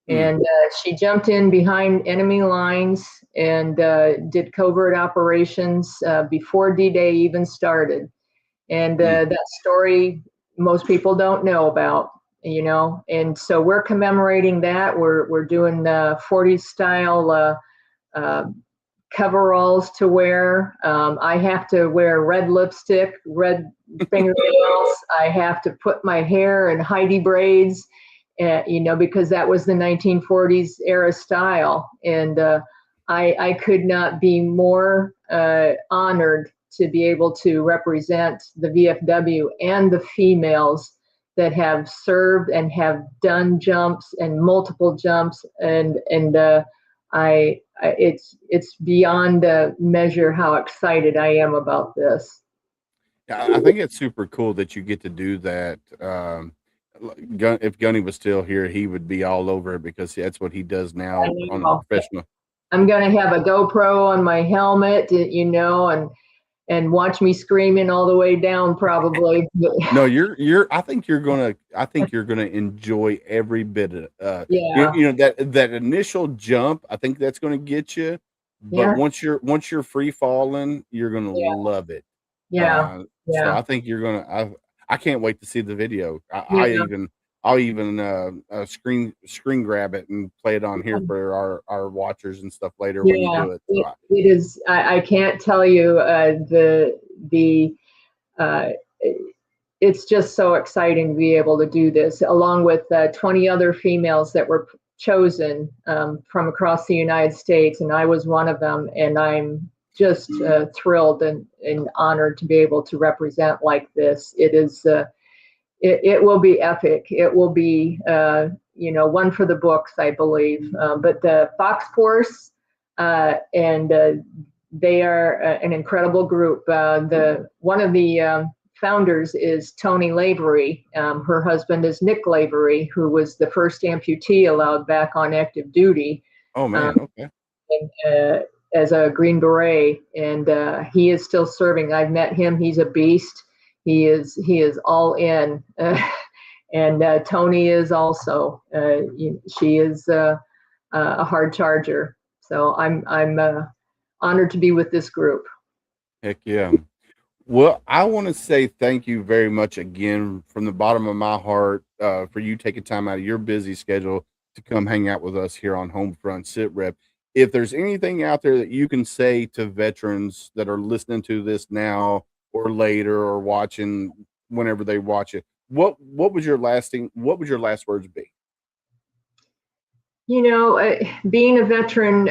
And she jumped in behind enemy lines and did covert operations before D-Day even started. And that story most people don't know about, and so we're commemorating that. We're doing the 40s style coveralls to wear. I have to wear red lipstick, red fingernails. I have to put my hair in Heidi braids. Because that was the 1940s era style. And I could not be more honored to be able to represent the VFW and the females that have served and have done jumps and multiple jumps. And it's beyond measure how excited I am about this. I think it's super cool that you get to do that. If Gunny was still here, he would be all over it, because that's what he does now on a professional. I'm going to have a GoPro on my helmet, and watch me screaming all the way down, probably. No, I think you're gonna enjoy every bit of that initial jump. I think that's gonna get you, but once you're free falling, you're gonna love it. So I think you're gonna. I can't wait to see the video. I'll even screen grab it and play it on here for our watchers and stuff later when you do it. So it is. I can't tell you it's just so exciting to be able to do this, along with 20 other females that were chosen from across the United States, and I was one of them. And I'm just thrilled and honored to be able to represent like this. It is. It will be epic. It will be, one for the books, I believe. But the Fox Force, and they are an incredible group. One of the founders is Tony Lavery. Her husband is Nick Lavery, who was the first amputee allowed back on active duty. Oh man, okay. And, as a Green Beret, and he is still serving. I've met him. He's a beast. He is all in. And Tony is also. She is a hard charger. So I'm honored to be with this group. Heck yeah. Well, I want to say thank you very much again from the bottom of my heart for you taking time out of your busy schedule to come hang out with us here on HomeFront SitRep. If there's anything out there that you can say to veterans that are listening to this now or later or watching whenever they watch it, what would your last words be? Being a veteran,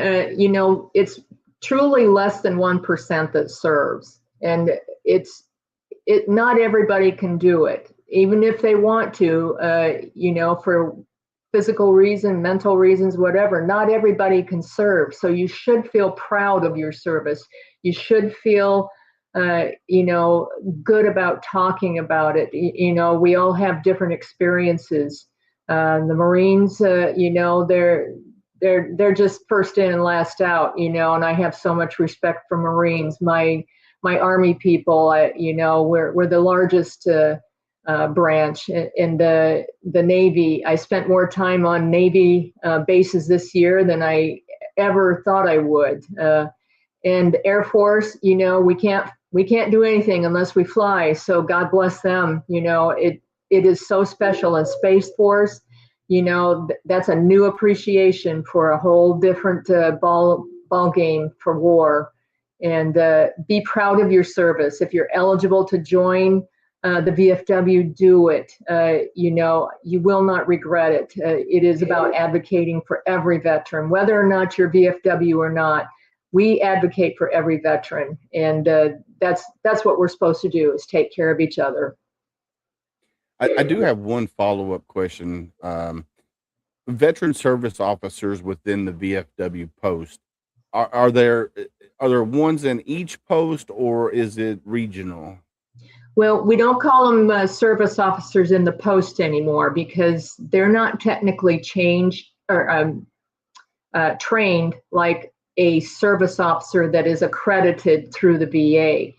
it's truly less than 1% that serves, and not everybody can do it, even if they want to. For physical reason, mental reasons, whatever. Not everybody can serve, so you should feel proud of your service. You should feel, good about talking about it. We all have different experiences. The Marines, they're just first in and last out, and I have so much respect for Marines. My Army people, we're the largest branch. In the Navy, I spent more time on Navy bases this year than I ever thought I would. And Air Force, we can't do anything unless we fly. So God bless them. It is so special. And Space Force, that's a new appreciation for a whole different ball game for war. And be proud of your service. If you're eligible to join the VFW, do it. You will not regret it. It is about advocating for every veteran, whether or not you're VFW or not. We advocate for every veteran, and that's what we're supposed to do, is take care of each other. I do have one follow-up question. Veteran service officers within the VFW post, are there ones in each post, or is it regional? Well, we don't call them service officers in the post anymore, because they're not technically changed or trained like a service officer that is accredited through the VA.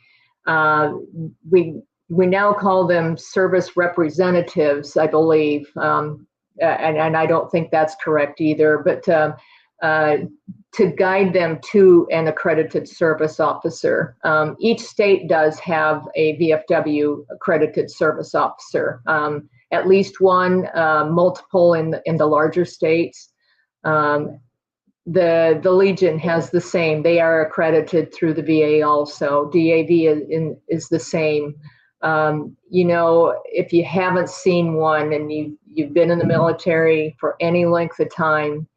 We now call them service representatives, I believe, and I don't think that's correct either. But to guide them to an accredited service officer, each state does have a VFW accredited service officer, at least one, multiple in the larger states. The Legion has the same. They are accredited through the VA also. DAV is the same. If you haven't seen one and you've been in the military for any length of time,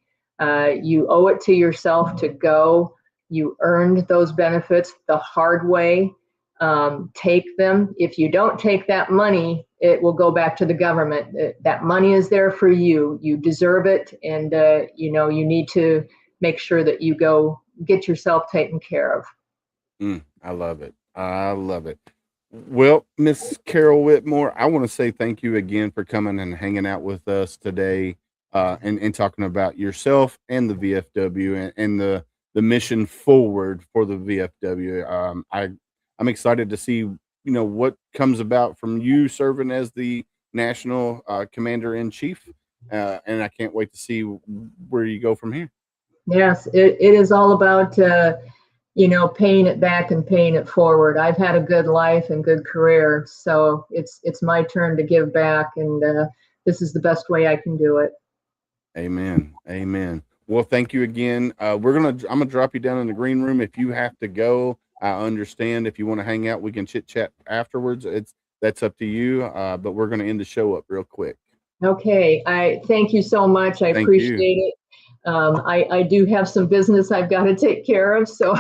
you owe it to yourself to go. You earned those benefits the hard way. Take them. If you don't take that money, it will go back to the government. That money is there for you. You deserve it, and you need to make sure that you go get yourself taken care of. I love it. I love it. Well, Miss Carol Whitmore, I want to say thank you again for coming and hanging out with us today, and talking about yourself and the VFW and the mission forward for the VFW. I'm excited to see what comes about from you serving as the national commander-in-chief, and I can't wait to see where you go from here. Yes, it is all about paying it back and paying it forward. I've had a good life and good career, so it's my turn to give back, and this is the best way I can do it. Amen. Amen. Well, thank you again. I'm gonna drop you down in the green room. If you have to go, I understand. If you want to hang out, we can chit chat afterwards. That's up to you. But we're gonna end the show up real quick. Okay. I thank you so much. I appreciate it. I do have some business I've got to take care of, so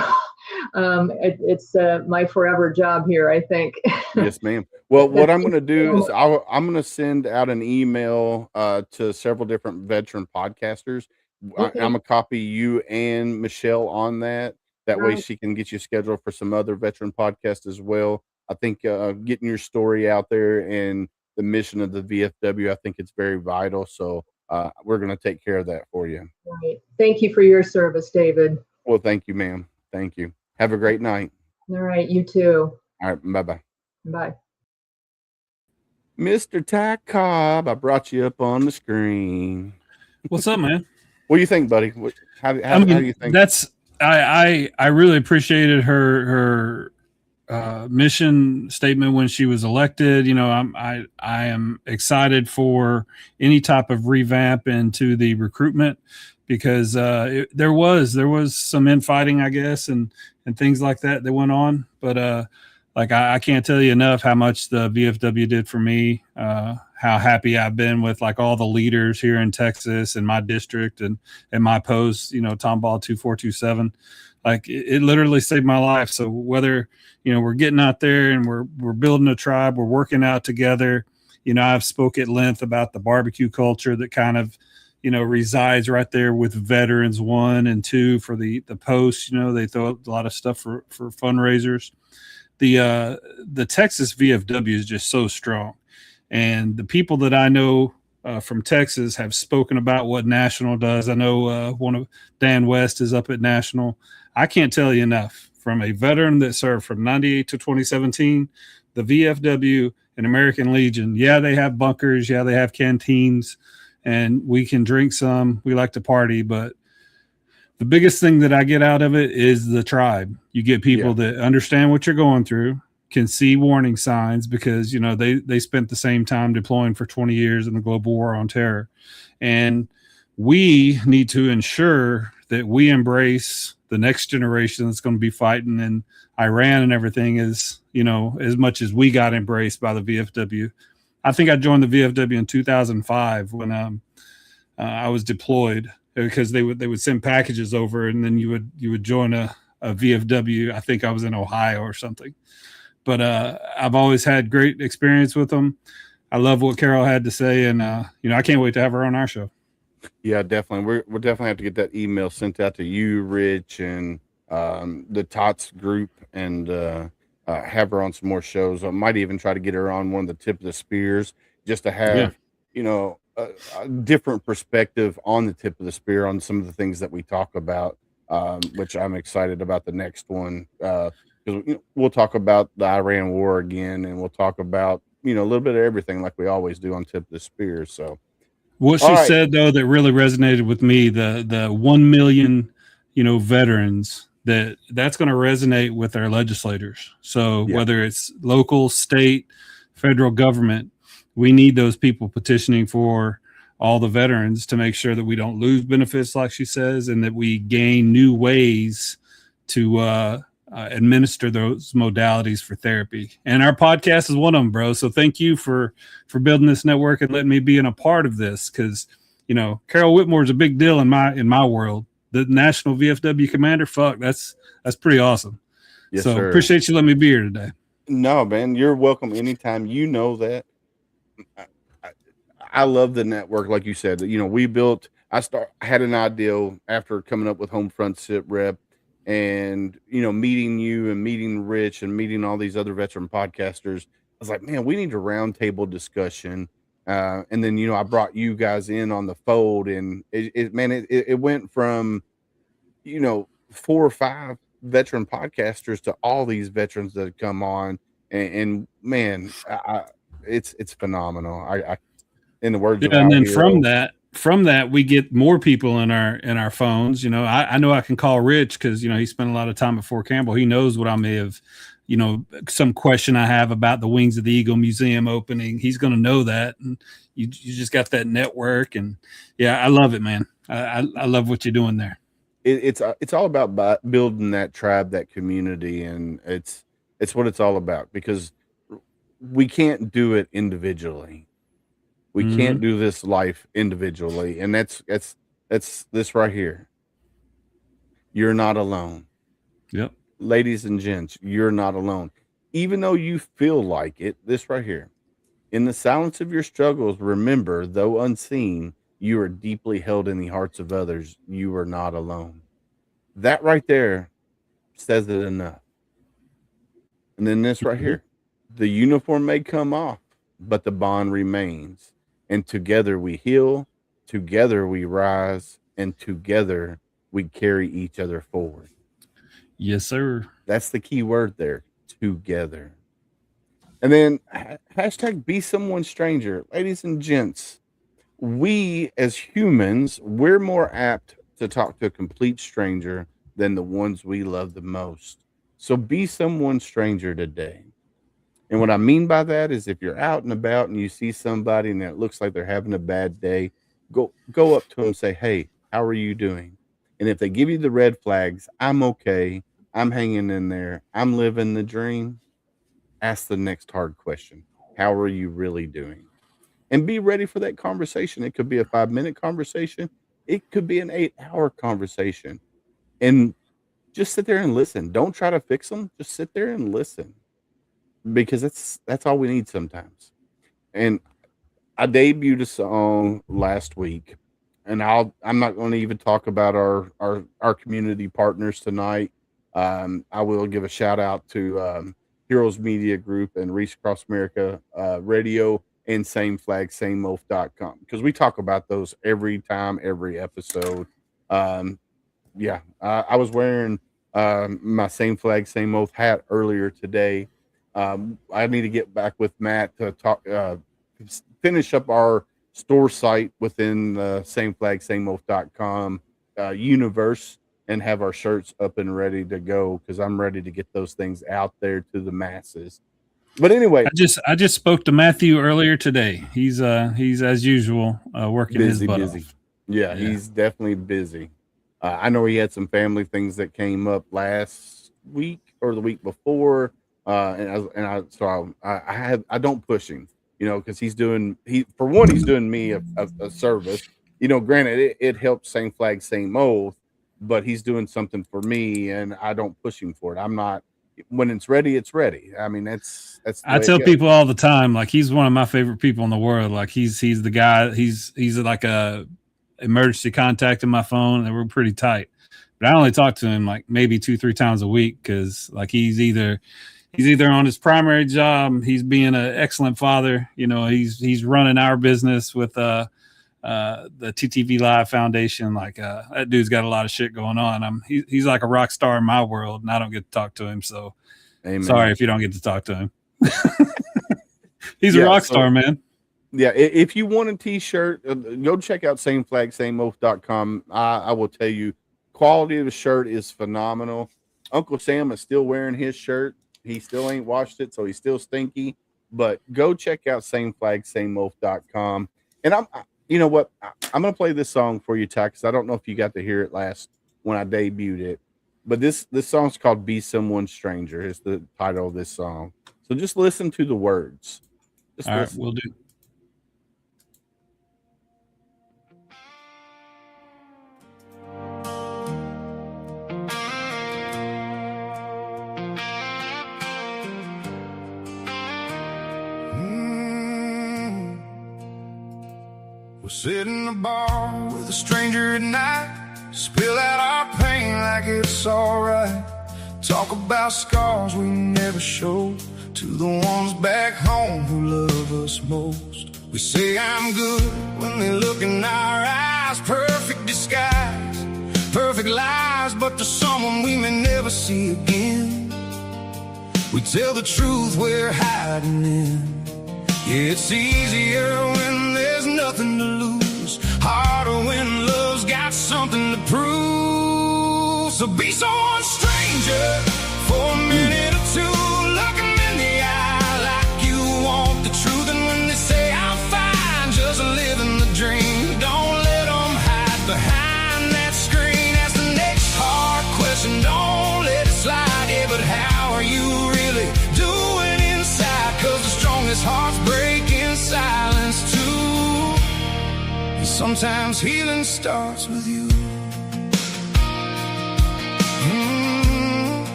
it's my forever job here, I think. Yes, ma'am. Well, what I'm going to do is I'm going to send out an email to several different veteran podcasters. Okay. I'm going to copy you and Michelle on that. That way Right. she can get you scheduled for some other veteran podcasts as well. I think getting your story out there and the mission of the VFW, I think it's very vital. So we're going to take care of that for you. Right. Thank you for your service, David. Well, thank you, ma'am. Thank you. Have a great night. All right. You too. All right. Bye-bye. Bye. Mr. Ty Cobb, I brought you up on the screen. What's up, man? What do you think, buddy? How do you think? That's I really appreciated her mission statement when she was elected. You know, I am excited for any type of revamp into the recruitment because there was some infighting, I guess, and things like that went on. But like I can't tell you enough how much the VFW did for me. How happy I've been with like all the leaders here in Texas and my district and my post, you know, Tomball 2427, like it literally saved my life. So whether, you know, we're getting out there and we're building a tribe, we're working out together. You know, I've spoke at length about the barbecue culture that kind of, you know, resides right there with Veterans 1 and 2 for the post. You know, they throw up a lot of stuff for fundraisers. The Texas VFW is just so strong. And the people that I know from Texas have spoken about what National does. I know one of Dan West is up at National. I can't tell you enough. From a veteran that served from 98 to 2017, the VFW and American Legion, yeah, they have bunkers. Yeah, they have canteens. And we can drink some. We like to party. But the biggest thing that I get out of it is the tribe. You get people that understand what you're going through, can see warning signs because, you know, they spent the same time deploying for 20 years in the global war on terror. And we need to ensure that we embrace the next generation that's going to be fighting in Iran and everything is, you know, as much as we got embraced by the VFW. I think I joined the VFW in 2005 when I was deployed because they would send packages over and then you would join a VFW. I think I was in Ohio or something. But I've always had great experience with them. I love what Carol had to say, and you know, I can't wait to have her on our show. Yeah, definitely. We'll definitely have to get that email sent out to you, Rich, and the TOTS group, and have her on some more shows. I might even try to get her on one of the Tip of the Spears, just to have you know a different perspective on the tip of the spear on some of the things that we talk about, which I'm excited about the next one. Because you know, we'll talk about the Iran war again, and we'll talk about, you know, a little bit of everything like we always do on Tip of the Spear. So what she said though that really resonated with me, the 1 million, you know, veterans, that's going to resonate with our legislators. So whether it's local, state, federal government, we need those people petitioning for all the veterans to make sure that we don't lose benefits, like she says, and that we gain new ways to administer those modalities for therapy. And our podcast is one of them, bro. So thank you for building this network and letting me be in a part of this. Cause you know, Carol Whitmore is a big deal in my world. The National VFW commander, fuck, that's pretty awesome. Yes, so sir. Appreciate you letting me be here today. No, man, you're welcome anytime. You know that. I love the network. Like you said, you know, I had an idea after coming up with HomeFront SitRep, and, you know, meeting you and meeting Rich and meeting all these other veteran podcasters. I was like, man, we need a roundtable discussion. And then, you know, I brought you guys in on the fold, and it went from, you know, 4 or 5 veteran podcasters to all these veterans that come on, and man, it's phenomenal. I in the words of and then from that we get more people in our phones. You know, I know I can call Rich because, you know, he spent a lot of time at Fort Campbell. He knows what I may have, you know, some question I have about the Wings of the Eagle Museum opening. He's going to know that, and you just got that network. And yeah, I love it, man. I love what you're doing there. It's all about building that tribe, that community, and it's what it's all about, because we can't do it individually. We can't do this life individually, and that's this right here. You're not alone. Yep. Ladies and gents, you're not alone. Even though you feel like it, this right here. In the silence of your struggles, remember, though unseen, you are deeply held in the hearts of others. You are not alone. That right there says it enough. And then this right here. The uniform may come off, but the bond remains. And together we heal, together we rise, and together we carry each other forward. Yes, sir. That's the key word there, together. And then hashtag be someone stranger. Ladies and gents, we as humans, we're more apt to talk to a complete stranger than the ones we love the most. So be someone stranger today. And what I mean by that is if you're out and about and you see somebody and it looks like they're having a bad day, go up to them and say, hey, how are you doing? And if they give you the red flags, I'm okay, I'm hanging in there, I'm living the dream, ask the next hard question. How are you really doing? And be ready for that conversation. It could be a 5-minute conversation. It could be an 8-hour conversation. And just sit there and listen. Don't try to fix them. Just sit there and listen. Because that's all we need sometimes. And I debuted a song last week, and I'm not going to even talk about our community partners tonight. I will give a shout out to Heroes Media Group and Reach Across America Radio and SameFlagSameOath.com, because we talk about those every time, every episode. I was wearing my Same Flag Same Oath hat earlier today. I need to get back with Matt to talk, finish up our store site within the SameFlagSameOath.com universe and have our shirts up and ready to go, because I'm ready to get those things out there to the masses. But anyway, I just spoke to Matthew earlier today. He's as usual working his butt off. Yeah, he's definitely busy. I know he had some family things that came up last week or the week before. I don't push him, because he's doing me a service. Granted, it helps Same Flag Same Oath, but he's doing something for me, and I don't push him for it. I'm not. When it's ready, it's ready. I mean, that's. I tell people all the time, like, he's one of my favorite people in the world. Like, he's the guy. He's like a emergency contact in my phone, and we're pretty tight. But I only talk to him like maybe 2-3 times a week, because like he's either on his primary job, he's being an excellent father. He's running our business with the TTV Live Foundation. Like, that dude's got a lot of shit going on. He's like a rock star in my world, and I don't get to talk to him. So Amen. Sorry if you don't get to talk to him. He's a rock star, man. Yeah, if you want a t-shirt, go check out SameFlagSameOath.com. I will tell you, quality of the shirt is phenomenal. Uncle Sam is still wearing his shirt. He still ain't washed it, so he's still stinky. But go check out SameFlagSameOath.com. And you know what? I'm going to play this song for you, Ty, because I don't know if you got to hear it last when I debuted it. But this song's called Be Someone Stranger. It's the title of this song. So just listen to the words. All right, we'll do. We'll sit in the bar with a stranger at night, spill out our pain like it's alright. Talk about scars we never showed to the ones back home who love us most. We say I'm good when they look in our eyes, perfect disguise, perfect lies, but there's someone we may never see again. We tell the truth we're hiding in. Yeah, it's easier when there's nothing to lose, harder when love's got something to prove. So be someone stranger for a minute or two, look 'em in the eye like you want the truth. And when they say I'm fine, just living the dream, don't let them hide behind that screen. Ask the next hard question, don't let it slide. Yeah, but how are you really doing inside? 'Cause the strongest hearts break in silence too. And sometimes healing starts with you.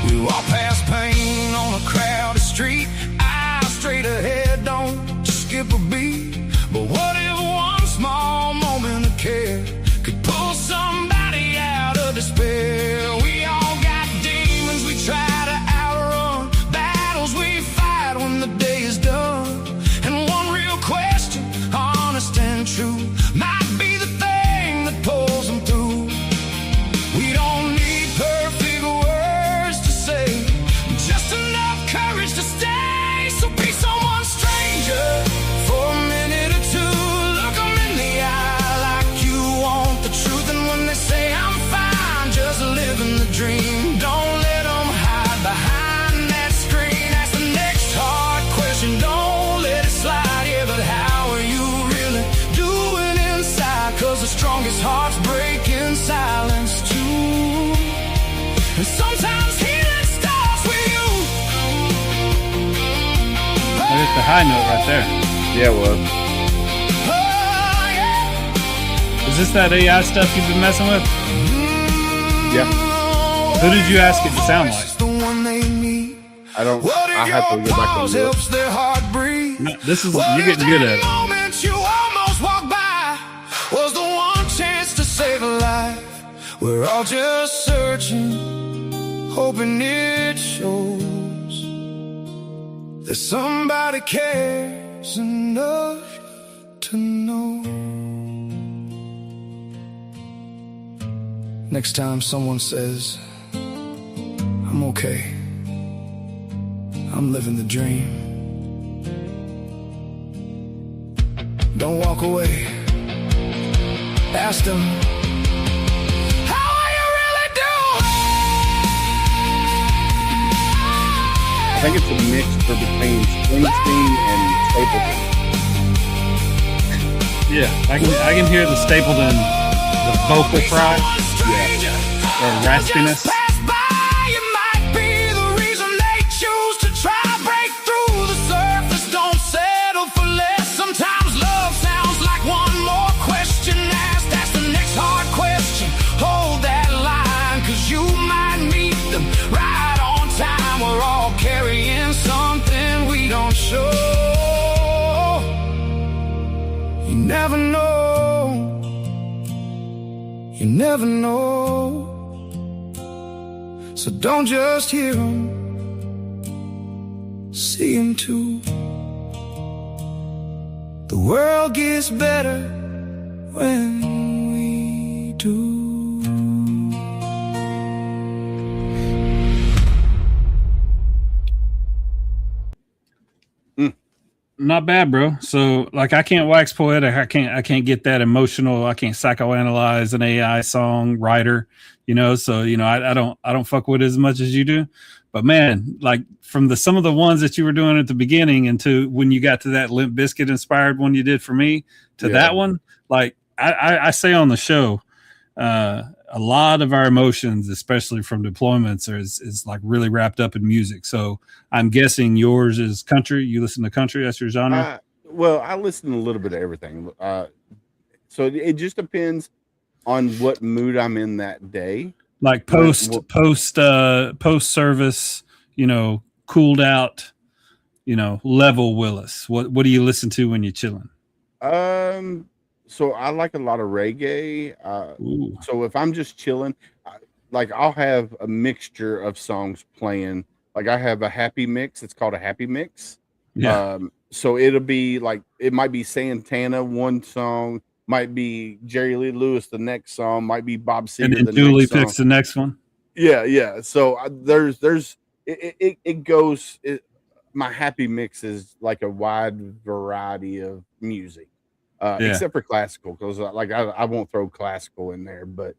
We walk past pain high note right there. Yeah, it was. Is this that AI stuff you've been messing with? Yeah. Who did you ask it to sound like? I have to go back and look. No, this is, you're getting good at it. You almost walked by was the one chance to save a life. We're all just searching, hoping it shows that somebody cares enough to know. Next time someone says, I'm okay, I'm living the dream, don't walk away. Ask them, how are you really doing? I think it's a mixture between Springsteen and Stapleton. Yeah, I can hear the Stapleton, the vocal fry, or raspiness. You never know, you never know. So don't just hear them, see them too. The world gets better when we do. Not bad, bro. So like, I can't wax poetic. I can't get that emotional. I can't psychoanalyze an AI song writer, you know? So, you know, I don't fuck with it as much as you do, but man, like from some of the ones that you were doing at the beginning and to when you got to that Limp Bizkit inspired one you did for me to that one, like I say on the show, a lot of our emotions, especially from deployments, is like really wrapped up in music. So I'm guessing yours is country. You listen to country? That's your genre? Well, I listen to a little bit of everything. So it just depends on what mood I'm in that day. Like post service, you know, cooled out, you know, level Willis. What do you listen to when you're chilling? So I like a lot of reggae. So if I'm just chilling, like I'll have a mixture of songs playing. Like I have a happy mix. It's called a happy mix. Yeah. So it'll be like, it might be Santana one song, might be Jerry Lee Lewis the next song, might be Bob Seger and then the Julie next song. picks the next one. Yeah. So it goes. My happy mix is like a wide variety of music. Except for classical, because like I won't throw classical in there, but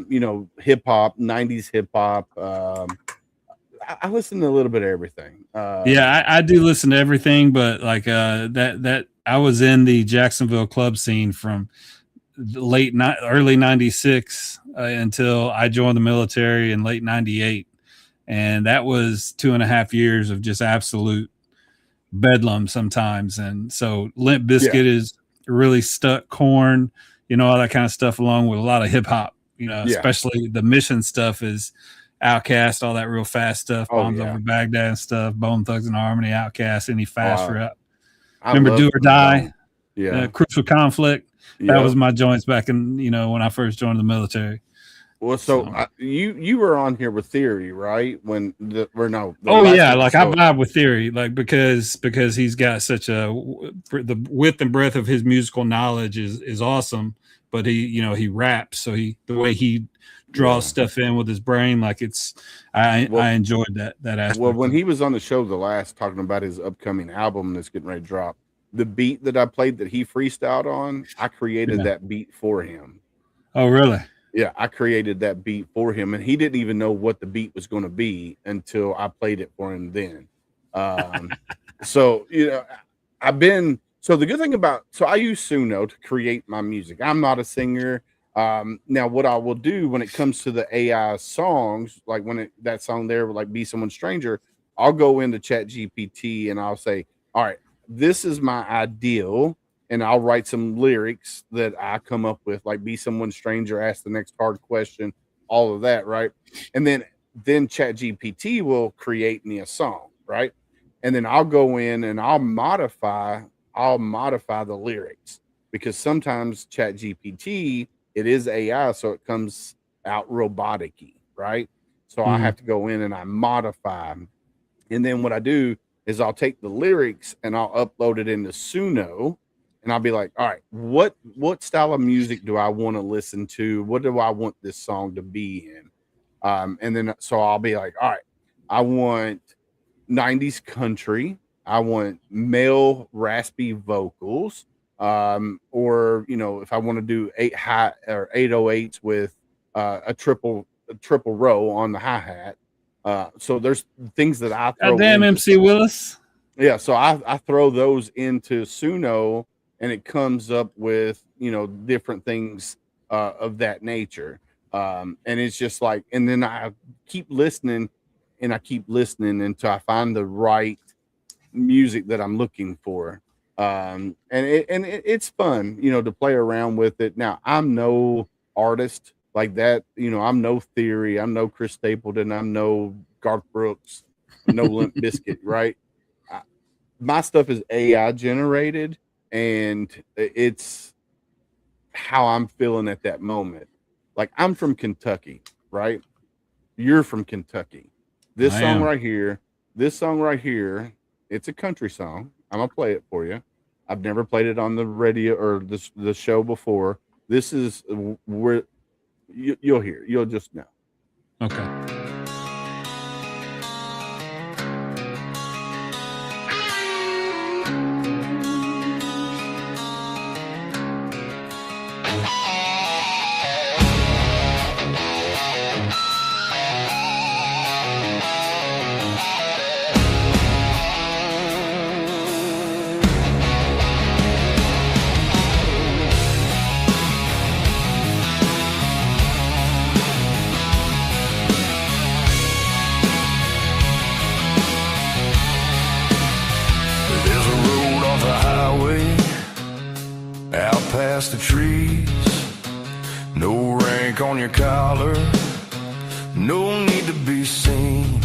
you know, hip hop, 90s hip hop. I listen to a little bit of everything. I do listen to everything, but like that I was in the Jacksonville club scene from early 96 until I joined the military in late 98, and that was 2.5 years of just absolute bedlam sometimes. And so Limp Bizkit is really stuck, Corn, you know, all that kind of stuff, along with a lot of hip hop, you know, especially the Mission stuff is Outkast, all that real fast stuff, Bombs Over Baghdad and stuff, Bone Thugs and Harmony, Outkast, any fast rap. Remember Do or Die? Crucial Conflict. That was my joints back in, you know, when I first joined the military. Well, you were on here with Theory, right? When I vibe with Theory, like because he's got such the width and breadth of his musical knowledge is awesome, but he raps, so the way he draws stuff in with his brain, like I enjoyed that aspect. Well, when he was on the show talking about his upcoming album that's getting ready to drop, the beat that I played that he freestyled on, I created that beat for him. Oh, really? Yeah, I created that beat for him, and he didn't even know what the beat was going to be until I played it for him then. So, you know, the good thing I use Suno to create my music. I'm not a singer. Now what I will do when it comes to the AI songs, like that song there, like Be Someone Stranger, I'll go into Chat GPT and I'll say, all right, this is my ideal, and I'll write some lyrics that I come up with, like be someone stranger, ask the next hard question, all of that, right? And then ChatGPT will create me a song, right? And then I'll go in and I'll modify the lyrics, because sometimes ChatGPT, it is AI, so it comes out robotic-y, right? So I have to go in and I modify them. And then what I do is I'll take the lyrics and I'll upload it into Suno, and I'll be like, all right, what style of music do I want to listen to? What do I want this song to be in? And then so I'll be like, all right, I want 90s country. I want male raspy vocals. Or, you know, if I want to do 808s with a triple row on the hi-hat. So there's things that I throw. Goddamn MC Willis. Yeah, so I throw those into Suno, and it comes up with, you know, different things of that nature. And it's just like, and then I keep listening until I find the right music that I'm looking for. And it's fun, you know, to play around with it. Now, I'm no artist like that, you know. I'm no Theory, I'm no Chris Stapleton, I'm no Garth Brooks, no Limp Bizkit, right? My stuff is AI generated, and it's how I'm feeling at that moment. Like, I'm from Kentucky, right? You're from Kentucky. This song right here, it's a country song. I'm gonna play it for you. I've never played it on the radio or the show before. This is where you'll hear. You'll just know. Okay. Past the trees, no rank on your collar, no need to be seen,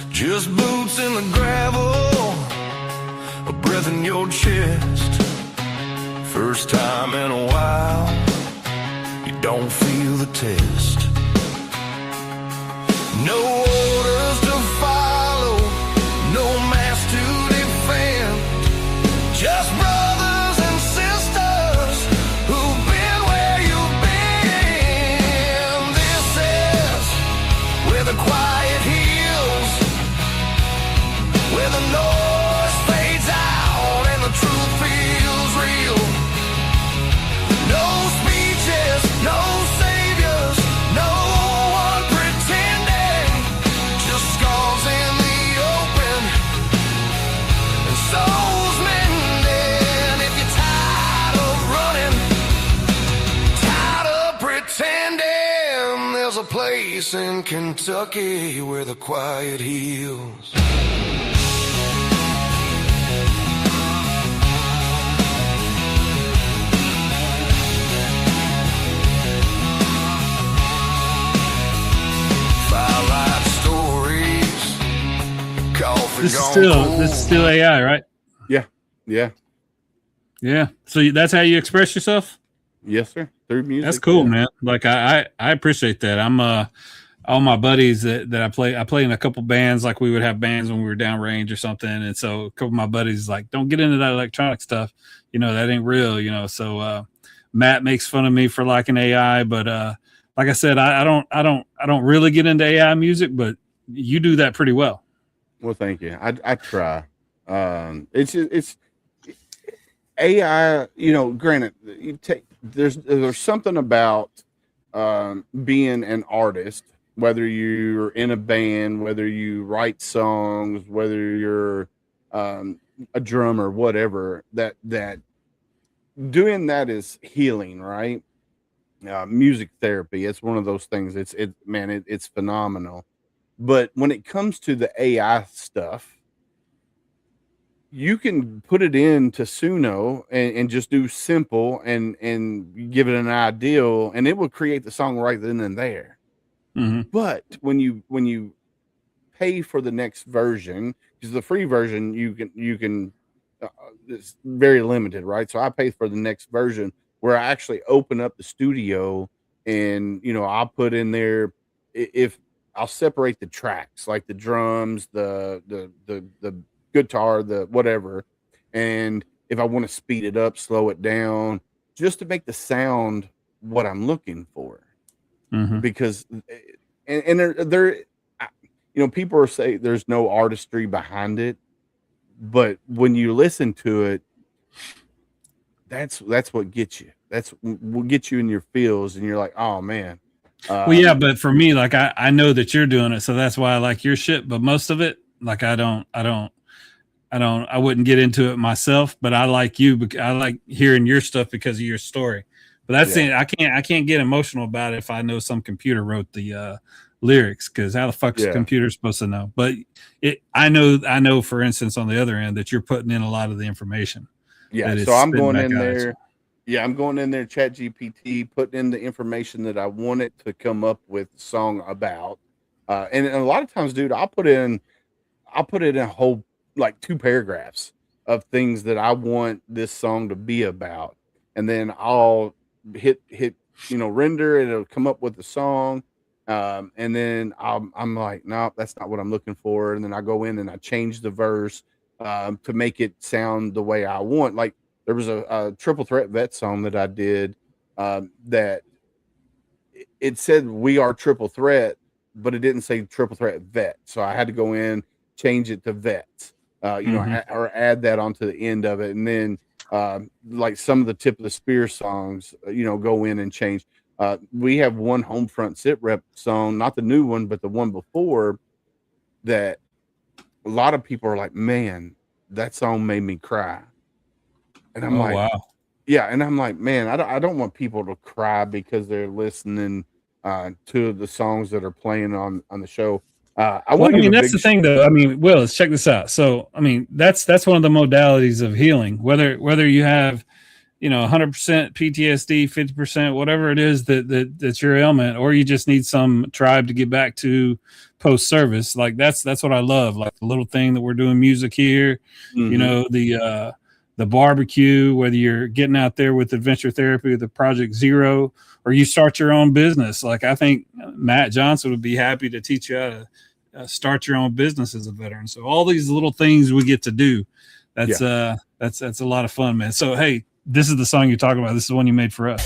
just boots in the gravel, a breath in your chest. First time in a while, you don't feel the test. No orders to follow, no mask to defend, just brothers and sisters who've been where you've been. This is where the quiet heals, where the noise fades out and the truth feels real. No speeches, no saviors, no one pretending, just scars in the open and souls mending. If you're tired of running, tired of pretending, there's a place in Kentucky where the quiet heals. Firelight stories, coffee This gone is cold. still AI, right? Yeah. Yeah. So that's how you express yourself? Yes, sir. Through music. That's cool, yeah. man. Like I appreciate that. I'm all my buddies that I play in a couple bands. Like we would have bands when we were downrange or something, and so a couple of my buddies like, don't get into that electronic stuff. You know, that ain't real. You know, so Matt makes fun of me for liking AI, but like I said, I don't really get into AI music, but you do that pretty well. Well, thank you. I try. It's AI. You know, granted, there's something about being an artist, whether you're in a band, whether you write songs, whether you're a drummer, whatever. That doing that is healing, right? Music therapy. It's one of those things. It's phenomenal. But when it comes to the AI stuff, you can put it into Suno and just do simple and give it an ideal, and it will create the song right then and there. But when you pay for the next version, because the free version you can it's very limited, right? So I pay for the next version where I actually open up the studio, and I'll put in there, if I'll separate the tracks, like the drums, the guitar, the whatever, and if I want to speed it up, slow it down, just to make the sound what I'm looking for. Because and there people are saying there's no artistry behind it, but when you listen to it, that's what gets you. That's what gets you in your feels, and you're like, oh man. Well, yeah, but for me, like I know that you're doing it, so that's why I like your shit. But most of it, like I wouldn't get into it myself. But I like you. I like hearing your stuff because of your story. But that's it. I can't get emotional about it if I know some computer wrote the lyrics, because how the fuck's the computer supposed to know? But I know, for instance, on the other end that you're putting in a lot of the information. Yeah, so I'm going in there. Yeah, I'm going in there, Chat GPT, putting in the information that I want it to come up with the song about. And a lot of times, dude, I'll put it in a whole, like 2 paragraphs of things that I want this song to be about. And then I'll hit render, and it'll come up with the song. And then I'm like, no, that's not what I'm looking for. And then I go in and I change the verse to make it sound the way I want. Like, there was a Triple Threat Vet song that I did that it said "We Are Triple Threat," but it didn't say Triple Threat Vet. So I had to go in, change it to Vets, or add that onto the end of it. And then like some of the Tip of the Spear songs, go in and change. We have one HomeFront SitRep song, not the new one, but the one before, that a lot of people are like, man, that song made me cry. And I'm like, wow. Yeah. And I'm like, man, I don't want people to cry because they're listening to the songs that are playing on the show. That's the thing though. I mean, Will, let's check this out. So, I mean, that's one of the modalities of healing, whether you have, 100% PTSD, 50%, whatever it is that's your ailment, or you just need some tribe to get back to post service. Like that's what I love. Like the little thing that we're doing music here, the barbecue, whether you're getting out there with adventure therapy with the Project Zero, or you start your own business. Like I think Matt Johnson would be happy to teach you how to start your own business as a veteran. So all these little things we get to do, that's a lot of fun, man. So, hey, this is the song you're talking about. This is the one you made for us.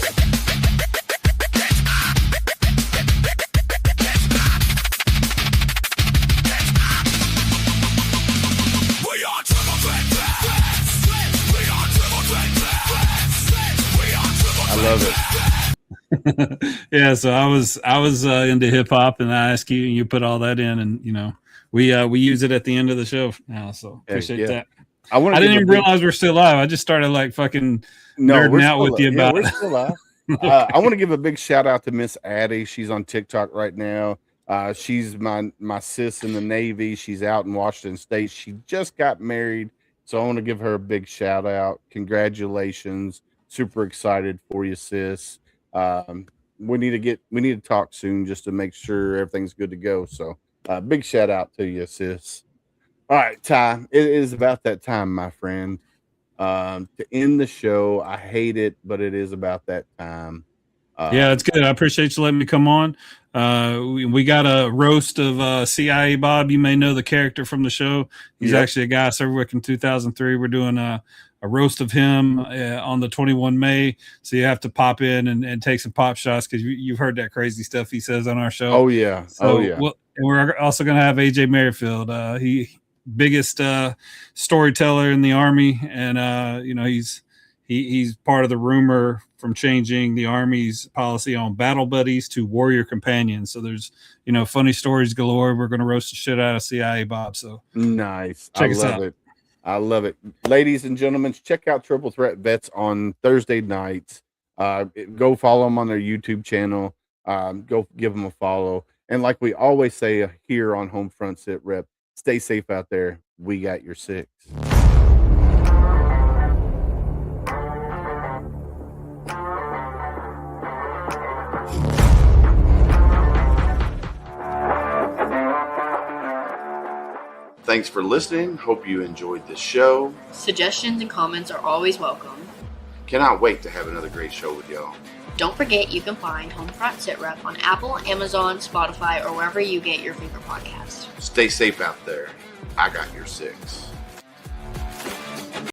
Love it. Yeah, so I was into hip hop, and I asked you, and you put all that in, and we use it at the end of the show now. So appreciate that. I didn't even realize we're still live. I just started like fucking nerding out with you about it. We're still live. I want to give a big shout out to Miss Addie. She's on TikTok right now. She's my sis in the Navy. She's out in Washington State. She just got married, so I want to give her a big shout out. Congratulations. Super excited for you, sis. We need to talk soon just to make sure everything's good to go. So big shout out to you, sis. All right, Ty, it is about that time, my friend, to end the show. I hate it, but it is about that time. Yeah, it's good. I appreciate you letting me come on. We got a roast of CIA Bob. You may know the character from the show. He's actually a guy I served with in 2003. We're doing a roast of him on the 21 May. So you have to pop in and take some pop shots, because you've heard that crazy stuff he says on our show. Oh, yeah. And we're also going to have AJ Merrifield. He biggest storyteller in the Army. And, he's part of the rumor from changing the Army's policy on battle buddies to warrior companions. So there's, funny stories galore. We're going to roast the shit out of CIA Bob. So nice. I love it. I love it. Ladies and gentlemen, check out Triple Threat Vets on Thursday nights. Go follow them on their YouTube channel. Go give them a follow. And like we always say here on HomeFront SitRep, stay safe out there. We got your six. Thanks for listening. Hope you enjoyed the show. Suggestions and comments are always welcome. Cannot wait to have another great show with y'all. Don't forget you can find HomeFront SitRep on Apple, Amazon, Spotify, or wherever you get your favorite podcasts. Stay safe out there. I got your 6.